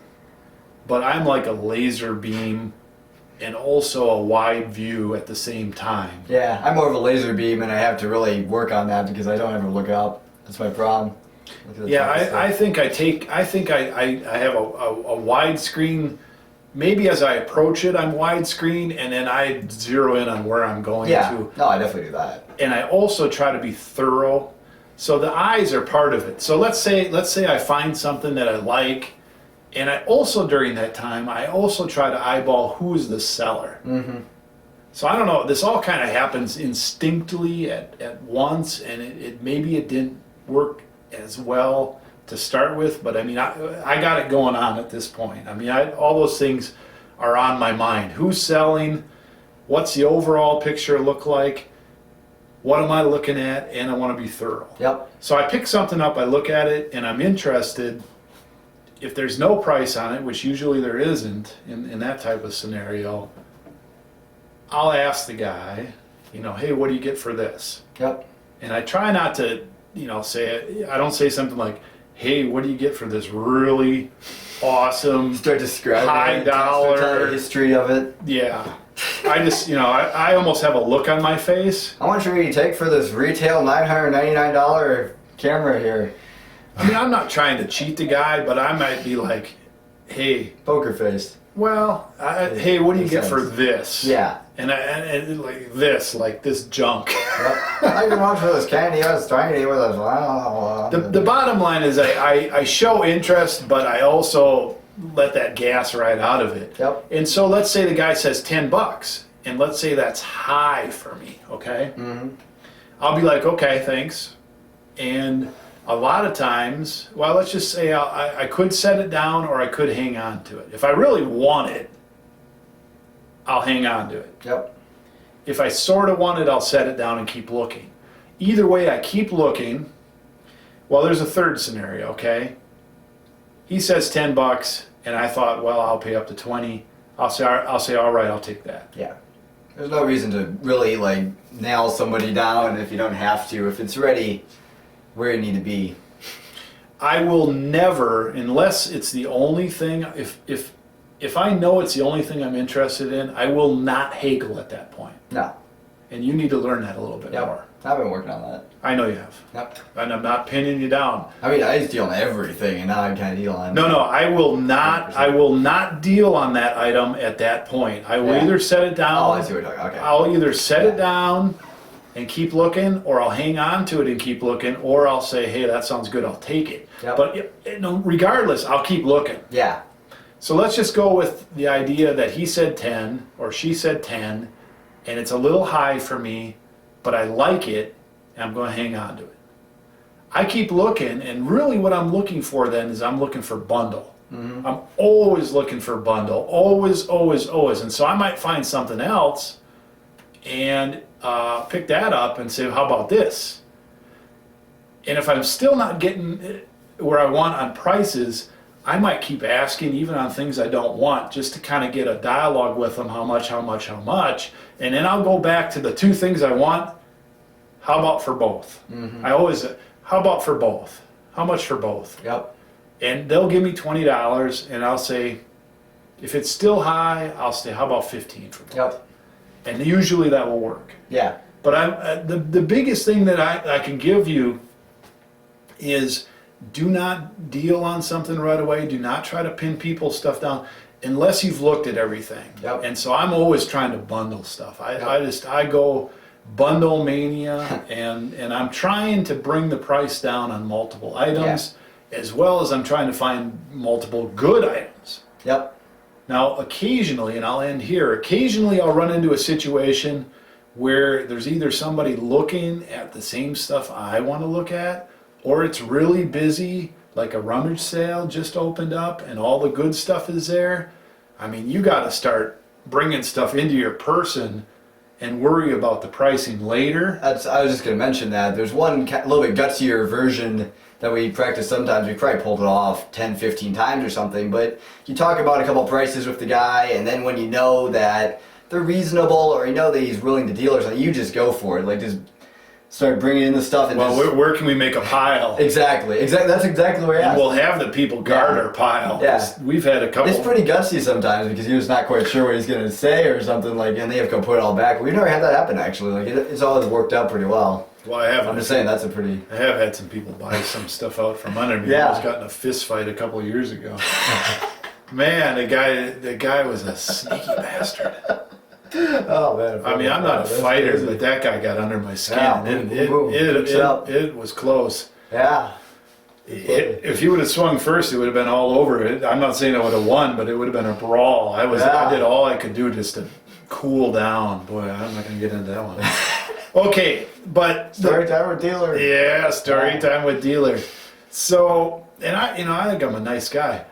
but I'm like a laser beam and also a wide view at the same time. Yeah, I'm more of a laser beam, and I have to really work on that because I don't ever look up. That's my problem. Yeah, I think I have a widescreen. Maybe as I approach it, I'm widescreen, and then I zero in on where I'm going to. No, I definitely do that. And I also try to be thorough. So the eyes are part of it. So let's say I find something that I like, and I also, during that time, I also try to eyeball who's the seller. Mm-hmm. So I don't know, this all kind of happens instinctively at once, and maybe it didn't work as well to start with, but I mean, I got it going on at this point. I mean, all those things are on my mind. Who's selling? What's the overall picture look like? What am I looking at? And I want to be thorough. Yep. So I pick something up, I look at it, and I'm interested. If there's no price on it, which usually there isn't in that type of scenario, I'll ask the guy, hey, what do you get for this? Yep. And I try not to, I don't say something like, hey, what do you get for this really awesome, Start describing high it, start telling dollar the history of it. Yeah. I just, I almost have a look on my face. How much will you take for this retail $999 camera here? I mean, I'm not trying to cheat the guy, but I might be like, hey, Poker face. well, hey, what do you Makes get sense. for this? Yeah. And like this junk. I can watch for this candy I was trying to eat with us. The bottom line is I show interest, but I also let that gas right out of it. Yep. And so let's say the guy says $10, and let's say that's high for me, okay? Mm-hmm. I'll be like, okay, thanks. And a lot of times, well, let's just say I could set it down or I could hang on to it. If I really want it, I'll hang on to it. Yep. If I sort of want it, I'll set it down and keep looking. Either way, I keep looking. Well, there's a third scenario, okay? He says $10, and I thought, well, I'll pay up to 20. I'll say, all right, I'll take that. Yeah. There's no reason to really nail somebody down if you don't have to. If it's ready where you need to be. I will never, unless it's the only thing, if I know it's the only thing I'm interested in, I will not haggle at that point. No. And you need to learn that a little bit more. I've been working on that. I know you have. Yep. And I'm not pinning you down. I mean, I used to deal on everything, and now I kind of deal on. No, I will not. 100%. I will not deal on that item at that point. I will either set it down. Oh, I see what you're talking about. Okay. I'll either set it down and keep looking, or I'll hang on to it and keep looking, or I'll say, hey, that sounds good, I'll take it. Yep. But regardless, I'll keep looking. Yeah. So let's just go with the idea that he said 10 or she said 10, and it's a little high for me, but I like it, and I'm going to hang on to it. I keep looking, and really what I'm looking for then is I'm looking for bundle. Mm-hmm. I'm always looking for bundle, always, always, always. And so I might find something else and pick that up and say, how about this? And if I'm still not getting where I want on prices, I might keep asking even on things I don't want just to kind of get a dialogue with them, how much, and then I'll go back to the two things I want. How about for both? I always, how about for both? How much for both? Yep. And they'll give me $20 and I'll say, if it's still high, I'll say, how about 15 for both? Yep. And usually that will work. Yeah. But the biggest thing that I can give you is do not deal on something right away. Do not try to pin people's stuff down unless you've looked at everything. Yep. And so I'm always trying to bundle stuff. I go bundle mania and I'm trying to bring the price down on multiple items as well as I'm trying to find multiple good items. Yep. Now occasionally, and I'll end here, occasionally I'll run into a situation where there's either somebody looking at the same stuff I want to look at, or it's really busy, like a rummage sale just opened up and all the good stuff is there. I mean, you got to start bringing stuff into your person and worry about the pricing later. I was just going to mention that. There's one little bit gutsier version that we practice sometimes. We probably pulled it off 10, 15 times or something, but you talk about a couple prices with the guy, and then when you know that they're reasonable or you know that he's willing to deal or something, you just go for it. Like, just start bringing in the stuff. And where can we make a pile? Exactly. That's exactly where and we'll have the people guard our pile. Yeah. We've had a couple. It's pretty gutsy sometimes because you're just not quite sure what he's going to say or something, like, and they have to go put it all back. We've never had that happen, actually. Like, it's always worked out pretty well. Well, I have. I'm just saying that's a pretty. I have had some people buy some stuff out from under me. Yeah. I was got in a fist fight a couple of years ago. Man, the guy was a sneaky bastard. Oh man! I mean, I'm not a fighter, crazy. but that guy got under my skin. Yeah, It was close. Yeah. If he would have swung first, it would have been all over. I'm not saying I would have won, but it would have been a brawl. I did all I could do just to cool down. Boy, I'm not going to get into that one. Okay, but Story time with dealer. Yeah, story time with dealer. So, and I think I'm a nice guy,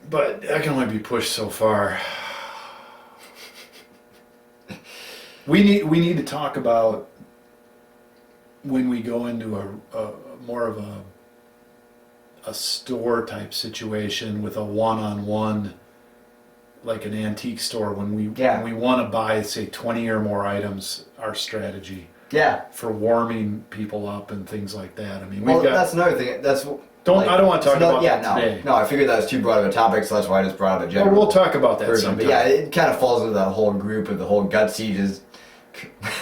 but I can only be pushed so far. We need to talk about when we go into a more of a store type situation with a one-on-one, like an antique store, when we want to buy, say, 20 or more items, our strategy for warming people up and things like that. I mean, that's another thing. I don't want to talk about that today. No, I figured that was too broad of a topic, so that's why I just brought up a general. Well, we'll talk about that version. sometime. But yeah, it kind of falls into the whole group of the whole gutsy. Just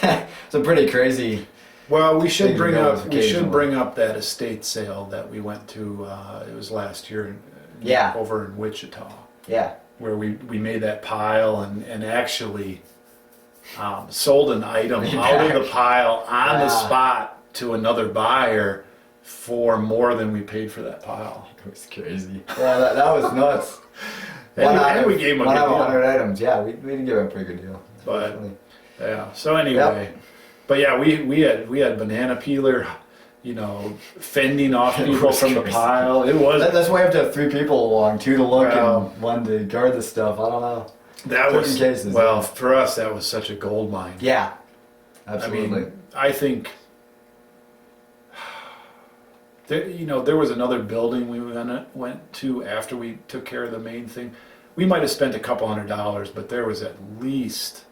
it's a pretty crazy. Well, we should bring up that estate sale that we went to. It was last year. Over in Wichita. Yeah. Where we made that pile and actually sold an item out of the pile on the spot to another buyer for more than we paid for that pile. It was crazy. Yeah, that was nuts. And we gave him a good deal. 100 items. Yeah, we did give him a pretty good deal. But yeah. So anyway, but yeah, we had banana peeler, fending off people from the pile. It was. That's why you have to have 3 people along, 2 to look and 1 to guard the stuff. I don't know. That was cases. Well, for us, that was such a gold mine. Yeah, absolutely. I mean, I think there was another building we went to after we took care of the main thing. We might have spent a couple $100, but there was at least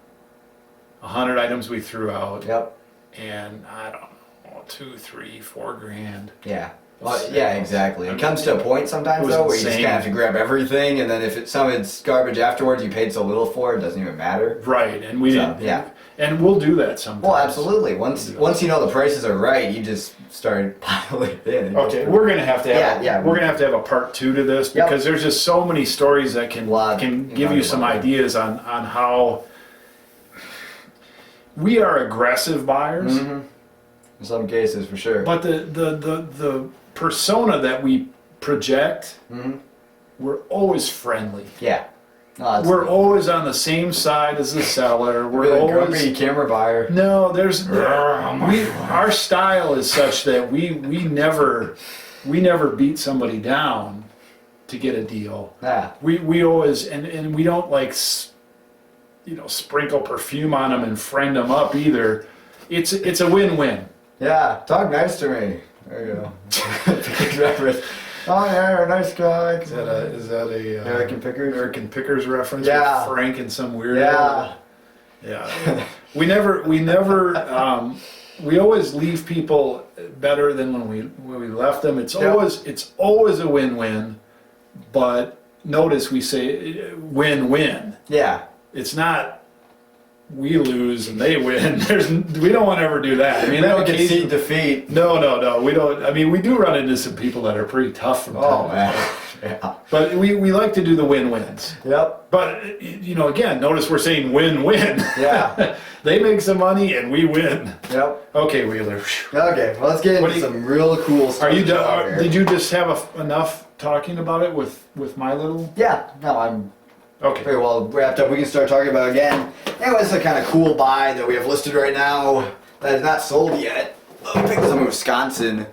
100 items we threw out. Yep. And I don't know, 2, 3, 4 grand. Yeah. Well, yeah, exactly. It comes to a point sometimes though where you just kind of have to grab everything, and then if some of it's garbage afterwards, you paid so little for it, doesn't even matter. Right, and we didn't. Yeah. And we'll do that sometimes. Well, absolutely. Once you know the prices are right, you just start piling in. Okay, we're gonna have to have we're gonna have to have a part 2 to this because there's just so many stories that can give you some ideas on how we are aggressive buyers. Mm-hmm. In some cases, for sure. But the persona that we project, we're always friendly. Yeah. No, we're always on the same side as the seller. We're always grumpy camera buyer. No, our style is such that we never beat somebody down to get a deal. Yeah. We always and we don't like sprinkle perfume on them and friend them up either. It's a win-win. Yeah, talk nice to me. There you go. Oh yeah, nice guy. Is that a American Pickers? American Pickers reference? Yeah. With Frank and some weirdo. Yeah. Yeah. We always leave people better than when we left them. It's always a win-win, but notice we say win-win. Yeah. It's not we lose and they win. We don't want to ever do that. I mean, We don't concede defeat. No, we don't. I mean, we do run into some people that are pretty tough from time to time. Man. Yeah. But we like to do the win-wins. Yep. But, again, notice we're saying win-win. Yeah. They make some money and we win. Yep. Okay, Wheeler. Okay, well, let's get into some real cool stuff. Are you done? Did you just have enough talking about it with my little? Yeah. No, I'm Okay. very well wrapped up. We can start talking about it again. Anyway, it's a kind of cool buy that we have listed right now that is not sold yet. We picked this up in Wisconsin a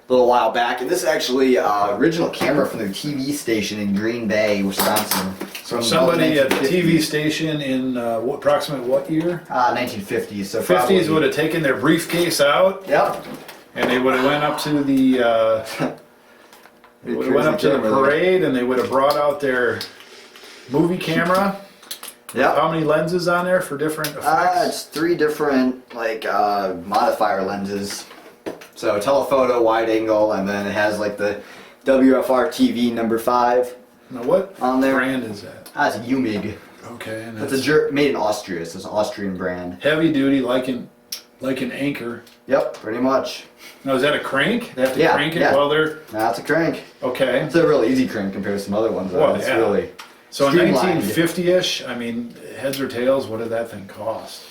little while back, and this is actually original camera from their TV station in Green Bay, Wisconsin. So somebody at the TV station in approximately what year? 1950s. So 50s would have taken their briefcase out. Yep. And they would have went up to the parade, and they would have brought out their movie camera. Yep. How many lenses on there for different effects? It's 3 different modifier lenses. So telephoto, wide angle, and then it has like the WFR TV number 5 Now what on there. brand is that? It's a UMIG. Okay, and It's that's made in Austria. So it's an Austrian brand. heavy duty, like an Anchor. Yep, pretty much. Now is that a crank? They have to crank it yeah. while they're That's a crank. okay. It's a real easy crank compared to some other ones. Well, It's yeah. really So in streamlined. 1950-ish, I mean, heads or tails, what did that thing cost?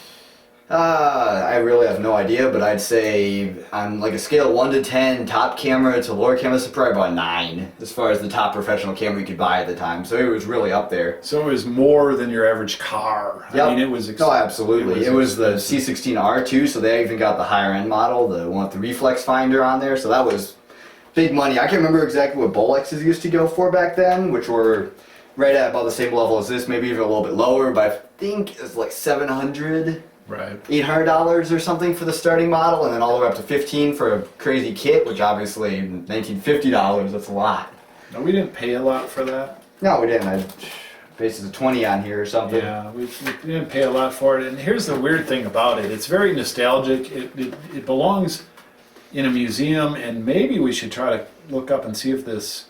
I really have no idea, but I'd say on like a scale of 1 to 10, top camera to lower camera, this is probably about 9 as far as the top professional camera you could buy at the time. So it was really up there. So it was more than your average car. Yep. I mean, it was No, absolutely. It was the expensive. C16R too, so they even got the higher end model, the one with the reflex finder on there. So that was big money. I can't remember exactly what Bolexes used to go for back then, which were right at about the same level as this, maybe even a little bit lower, but I think it's like $700, Right. $800 or something for the starting model, and then all the way up to $15 for a crazy kit, which obviously $1950, that's a lot. No, we didn't pay a lot for that. No, we didn't. I bases a 20 on here or something. Yeah, we didn't pay a lot for it. And here's the weird thing about it. It's very nostalgic. It belongs in a museum, and maybe we should try to look up and see if this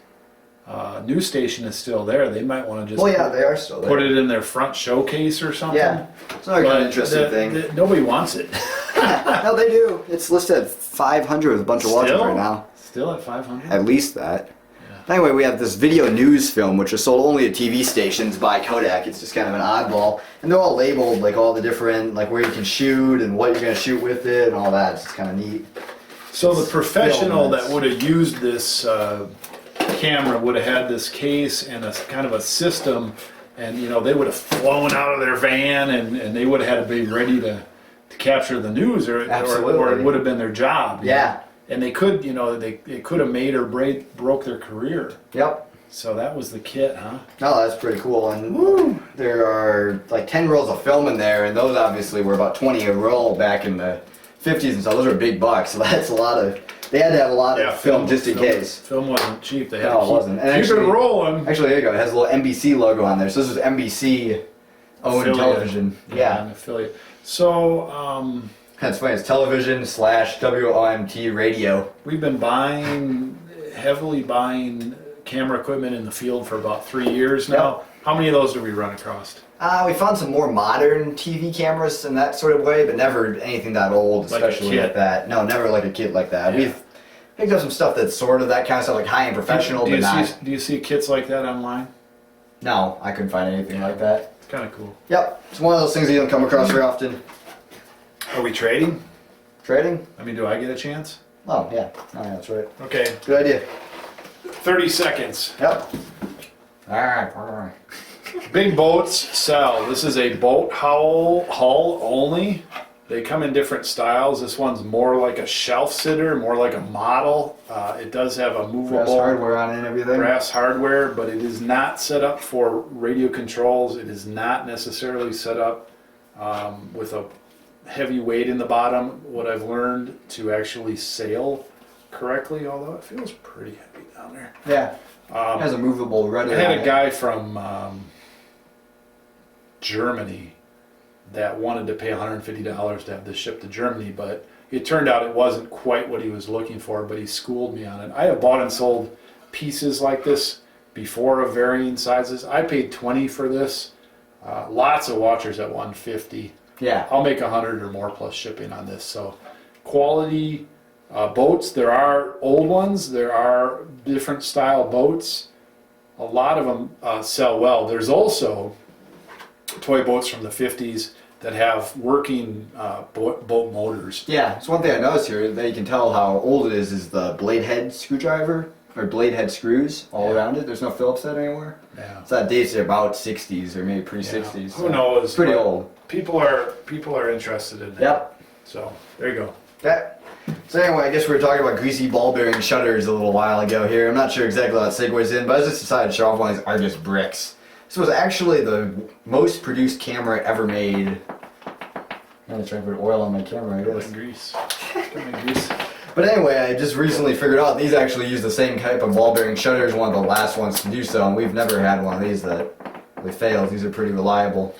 news station is still there. They might want to just Well, yeah, they are still there. put it in their front showcase or something. Yeah, it's another kind of interesting thing. Nobody wants it. No, they do. It's listed at 500 with a bunch of watches Still? right now. Still at 500? At least that. Anyway, we have this video news film, which is sold only at TV stations by Kodak. It's just kind of an oddball. And they're all labeled, like all the different, like where you can shoot and what you're going to shoot with it and all that. It's just kind of neat. So the professional nice. that would have used this camera would have had this case and a kind of a system, and they would have flown out of their van and they would have had to be ready to capture the news, or it would have been their job. Yeah. And they could, they could have made or broke their career. Yep. So that was the kit, huh? No, that's pretty cool. And there are like 10 rolls of film in there, and those obviously were about 20 a roll back in the 50s and so those are big bucks. So that's a lot of, they had to have a lot of film just in case. Film wasn't cheap. They had No, to it wasn't. And keep it rolling. Actually, there you go. It has a little NBC logo on there. So this was NBC owned Affiliate. television. Yeah, an affiliate. So, That's funny. It's television / WOMT radio. we've been heavily buying camera equipment in the field for about 3 years now. How many of those do we run across? We found some more modern TV cameras in that sort of way, but never anything that old, Like a especially kit. like that. No, never like a kit like that. Yeah. We've picked up some stuff that's sort of that kind of stuff, like high-end professional, but not. Do you see kits like that online? No, I couldn't find anything like that. It's kind of cool. Yep, it's one of those things that you don't come across very often. Are we trading? Trading? I mean, do I get a chance? Oh, yeah. Oh, yeah, that's right. Okay, Good idea. 30 seconds. Yep. Alright. Big boats sell. This is a boat hull only. They come in different styles. This one's more like a shelf sitter, more like a model. It does have a movable Brass hardware on it and everything. brass hardware, but it is not set up for radio controls. It is not necessarily set up with a heavy weight in the bottom. What I've learned to actually sail correctly, although it feels pretty heavy down there. Yeah. It has a movable rudder. I had on a it. guy from Germany that wanted to pay $150 to have this shipped to Germany, but it turned out it wasn't quite what he was looking for, but he schooled me on it. I have bought and sold pieces like this before of varying sizes. I paid $20 for this. Lots of watchers at $150. Yeah. I'll make $100 or more plus shipping on this. So quality boats, there are old ones, there are different style boats. A lot of them sell well. There's also toy boats from the 50s that have working boat motors. Yeah, it's one thing I noticed here that you can tell how old it is the blade head screwdriver, or blade head screws all around it. There's no Phillips head anymore. Yeah. So that dates to about 60s or maybe pre-60s. Who knows? Pretty But old. People are interested in that. Yep. So there you go. Yeah. So anyway, I guess we were talking about greasy ball bearing shutters a little while ago here. I'm not sure exactly how that segues in, but I just decided to show off one of these Argus bricks. This was actually the most produced camera ever made. I'm gonna try to put oil on my camera, I guess. Grease. Come on, grease. But anyway, I just recently figured out these actually use the same type of ball bearing shutters, one of the last ones to do so, and we've never had one of these that really fails. These are pretty reliable.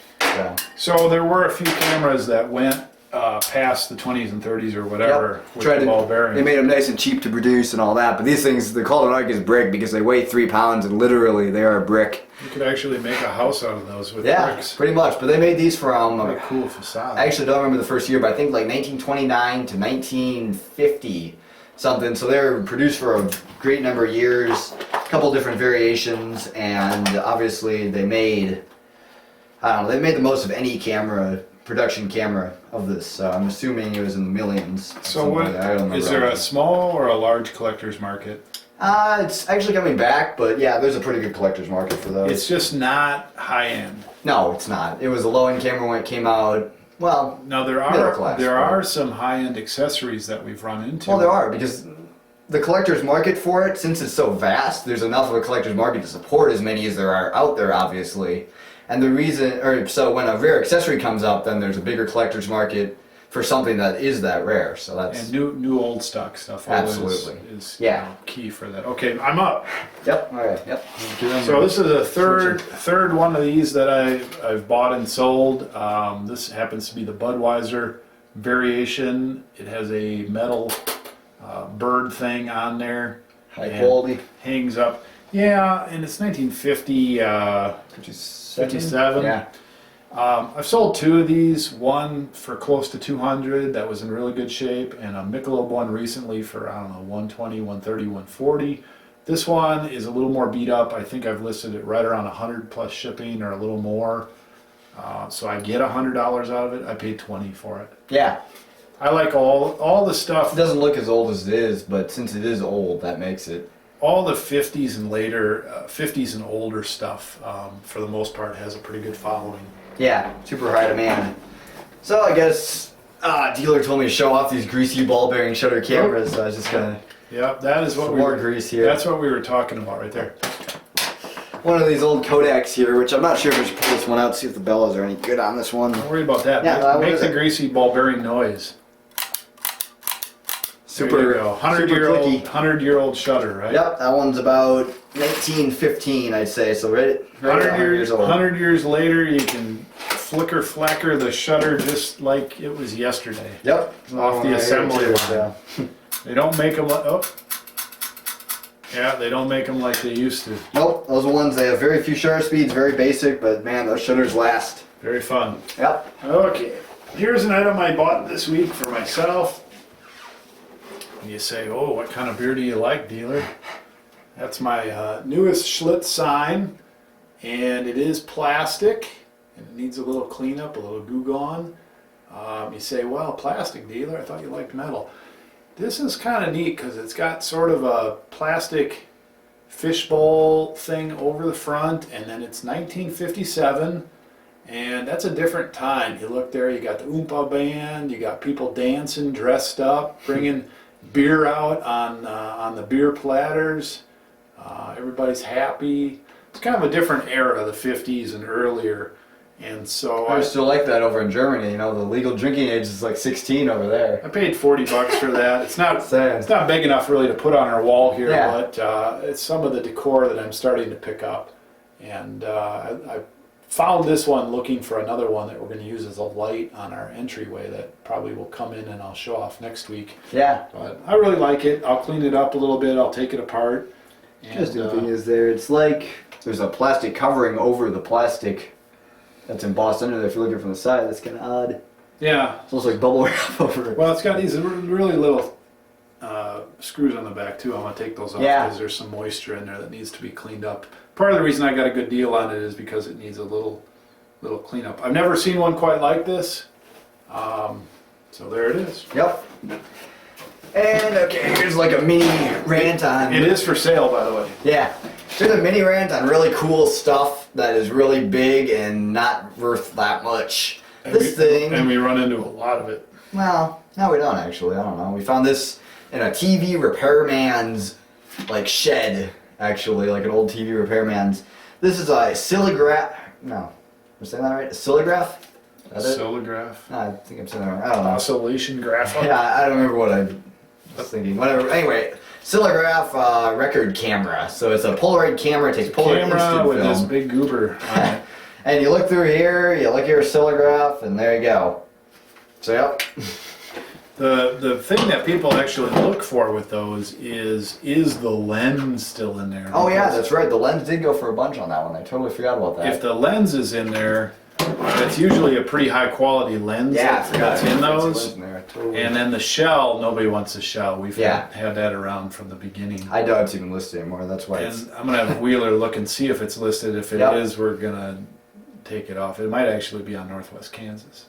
So there were a few cameras that went past the 20s and 30s or whatever with Tried the to- ball bearing. They made them nice and cheap to produce and all that, but these things, they're called an Argus brick because they weigh 3 pounds and literally they are a brick. You could actually make a house out of those with Yeah, bricks. pretty much. But they made these from, What a cool facade. I actually don't remember the first year, but I think like 1929 to 1950 something. So they were produced for a great number of years, a couple different variations, and obviously they made, I don't know, they made the most of any camera, production camera of this. So I'm assuming it was in the millions. So what, I don't remember is there a honestly. small or a large collector's market? It's actually coming back, but yeah, there's a pretty good collector's market for those. It's just not high end. No, it's not. It was a low-end camera when it came out. Well, Now there Middle class, there right? are some high end accessories that we've run into. well, there are because the collector's market for it, since it's so vast, there's enough of a collector's market to support as many as there are out there, obviously. And the reason, or so when a rare accessory comes up, then there's a bigger collector's market for something that is that rare. So that's And new old stock stuff always Absolutely. is Yeah. key for that. Okay, I'm up. Yep. All right. Yep. So this is a third one of these that I've bought and sold. This happens to be the Budweiser variation. It has a metal bird thing on there. High and quality. Hangs up. Yeah, and it's 1950. 57. Yeah. I've sold 2 of these. One for close to 200 that was in really good shape, and a Michelob one recently for, I don't know, 120, 130, 140. This one is a little more beat up. I think I've listed it right around 100 plus shipping or a little more. So I get $100 out of it. I paid 20 for it. Yeah. I like all the It stuff. doesn't look as old as it is, but since it is old, that makes it. All the 50s and later, 50s and older stuff, for the most part, has a pretty good following. Yeah, super high demand. So I guess dealer told me to show off these greasy ball bearing shutter cameras, so I was just gonna Yep, that is what some we more were, grease here. that's what we were talking about right there. One of these old Kodaks here, which I'm not sure if I should pull this one out, see if the bellows are any good on this one. Don't worry about that. Yeah, what Make is the it? greasy ball bearing noise. Super, There you go. 100-year-old shutter, right? Yep, that one's about 1915, I'd say. So right 100 years years, old. 100 years later, you can flicker flacker the shutter just like it was yesterday. Yep, Off the assembly line. So. They don't make them. Yeah, they don't make them like they used to. Nope, those are ones they have very few shutter speeds, very basic, but man, those shutters last. Very fun. Yep. Okay, here's an item I bought this week for myself. And you say, oh, what kind of beer do you like, dealer? That's my newest Schlitz sign, and it is plastic, and it needs a little cleanup, a little goo gone. You say, well, plastic, dealer, I thought you liked metal. This is kind of neat because it's got sort of a plastic fishbowl thing over the front, and then it's 1957, and that's a different time. You look there, you got the Oompa band, you got people dancing, dressed up, bringing beer out on the beer platters. Everybody's happy. It's kind of a different era, the 50s and earlier. And so I still like that over in Germany. You know, the legal drinking age is like 16 over there. I paid $40 for that. It's not Sad. it's not big enough really to put on our wall here, Yeah. but it's some of the decor that I'm starting to pick up. And I found this one looking for another one that we're going to use as a light on our entryway that probably will come in and I'll show off next week. Yeah. But I really like it. I'll clean it up a little bit. I'll take it apart. And, Just the thing is there, it's like there's a plastic covering over the plastic that's embossed under there. If you're looking from the side, that's kind of odd. yeah. It's almost like bubble wrap over it. Well, it's got these really little screws on the back too. I want to take those off because there's some moisture in there that needs to be cleaned up. Part of the reason I got a good deal on it is because it needs a little cleanup. I've never seen one quite like this. So there it is. Yep. And okay, here's like a mini rant on. It is for sale, by the way. Yeah. Here's a mini rant on really cool stuff that is really big and not worth that much. And we run into a lot of it. Well, no, we don't actually. I don't know. We found this in a TV repairman's like shed, actually, like an old TV repairman's. This is a oscillograph. No, am I saying that right? Oscillograph? Oscillograph. No, I think I'm saying that right. I don't know. Oscillation graph. Yeah, I don't remember what I was thinking. Whatever. Anyway, oscillograph record camera. So it's a Polaroid camera. It takes Polaroid instant with film. this big goober on it. And you look through here, you look at your oscillograph, and there you go. So yep. The thing that people actually look for with those is the lens still in there? Oh yeah, Because that's right. The lens did go for a bunch on that one. I totally forgot about that. if the lens is in there, that's usually a pretty high quality lens that's in those. Totally. And then the shell, nobody wants the shell. We've Yeah. had that around from the beginning. I doubt it's even listed anymore. That's why it's. And I'm gonna have Wheeler look and see if it's listed. If it Yep. is, we're gonna take it off. It might actually be on Northwest Kansas,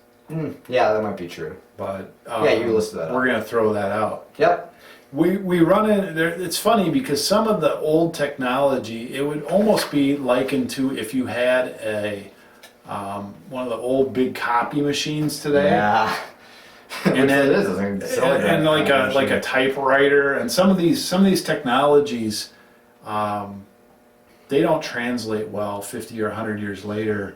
Yeah, that might be true. but Yeah, you listed that. we're gonna throw that out. Yep. We run in there. It's funny because some of the old technology, it would almost be likened to if you had a one of the old big copy machines today. Yeah. And then it is. I think it's and like a typewriter, and some of these technologies, they don't translate well 50 or 100 years later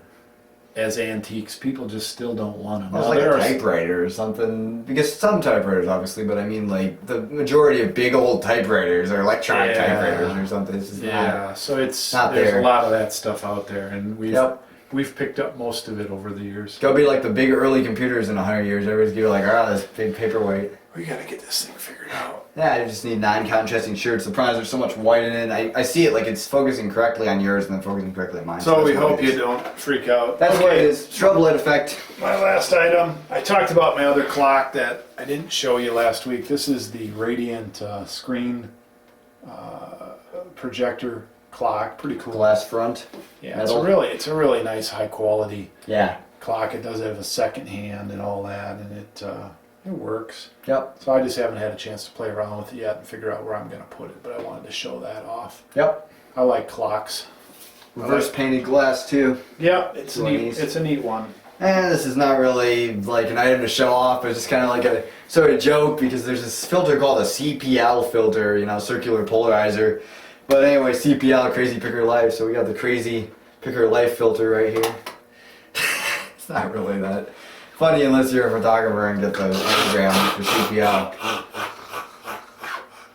as antiques. People just still don't want them. It's like a typewriter or something. Because some typewriters, obviously, but I mean, like the majority of big old typewriters are electronic typewriters or something. It's just so there's a lot of that stuff out there, and we've picked up most of it over the years. It's gonna be like the big early computers in 100 years. Everybody's gonna be like, oh, this big paperweight. We gotta get this thing figured out. Yeah, you just need non-contrasting shirts. The problem is there's so much white in it. I see it like it's focusing correctly on yours and then focusing correctly on mine. So we that's what hope it is. you don't freak out. That's what it is. Strobe light effect. My last item. I talked about my other clock that I didn't show you last week. This is the Radiant screen projector clock. Pretty cool. Glass front. Yeah, metal. it's a really nice, high quality Yeah. clock. It does have a second hand and all that, and it works. Yep. So I just haven't had a chance to play around with it yet and figure out where I'm going to put it, but I wanted to show that off. Yep. I like clocks. Reverse painted glass too. Yeah, it's Really neat. nice. It's a neat one. And this is not really like an item to show off, but it's just kind of like a sort of joke because there's this filter called a CPL filter, you know, circular polarizer. But anyway, CPL, Crazy Picker Life, so we got the Crazy Picker Life filter right here. It's not really that funny unless you're a photographer and get the anagram for CPL.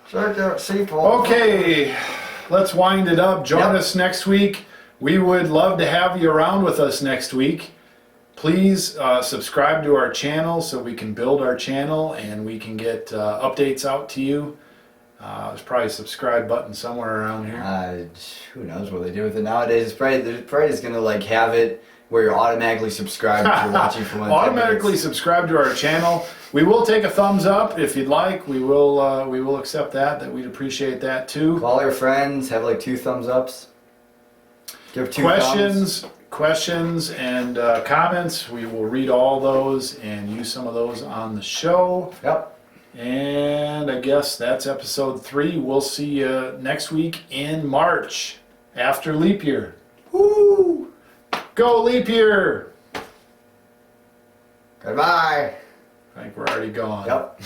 Check out CPL. Okay, let's wind it up. Join us next week. We would love to have you around with us next week. Please subscribe to our channel so we can build our channel and we can get updates out to you. There's probably a subscribe button somewhere around here. Who knows what they do with it nowadays? They're probably just gonna like have it where you're automatically subscribed if you're watching for one. Automatically subscribe to our channel. We will take a thumbs up if you'd like. We will accept that. We'd appreciate that too. Call your friends. Have like 2 thumbs ups. Give 2 questions and comments. We will read all those and use some of those on the show. Yep. And I guess that's episode 3. We'll see you next week in March after leap year. Woo! Go leap year! Goodbye. I think we're already gone. Yep.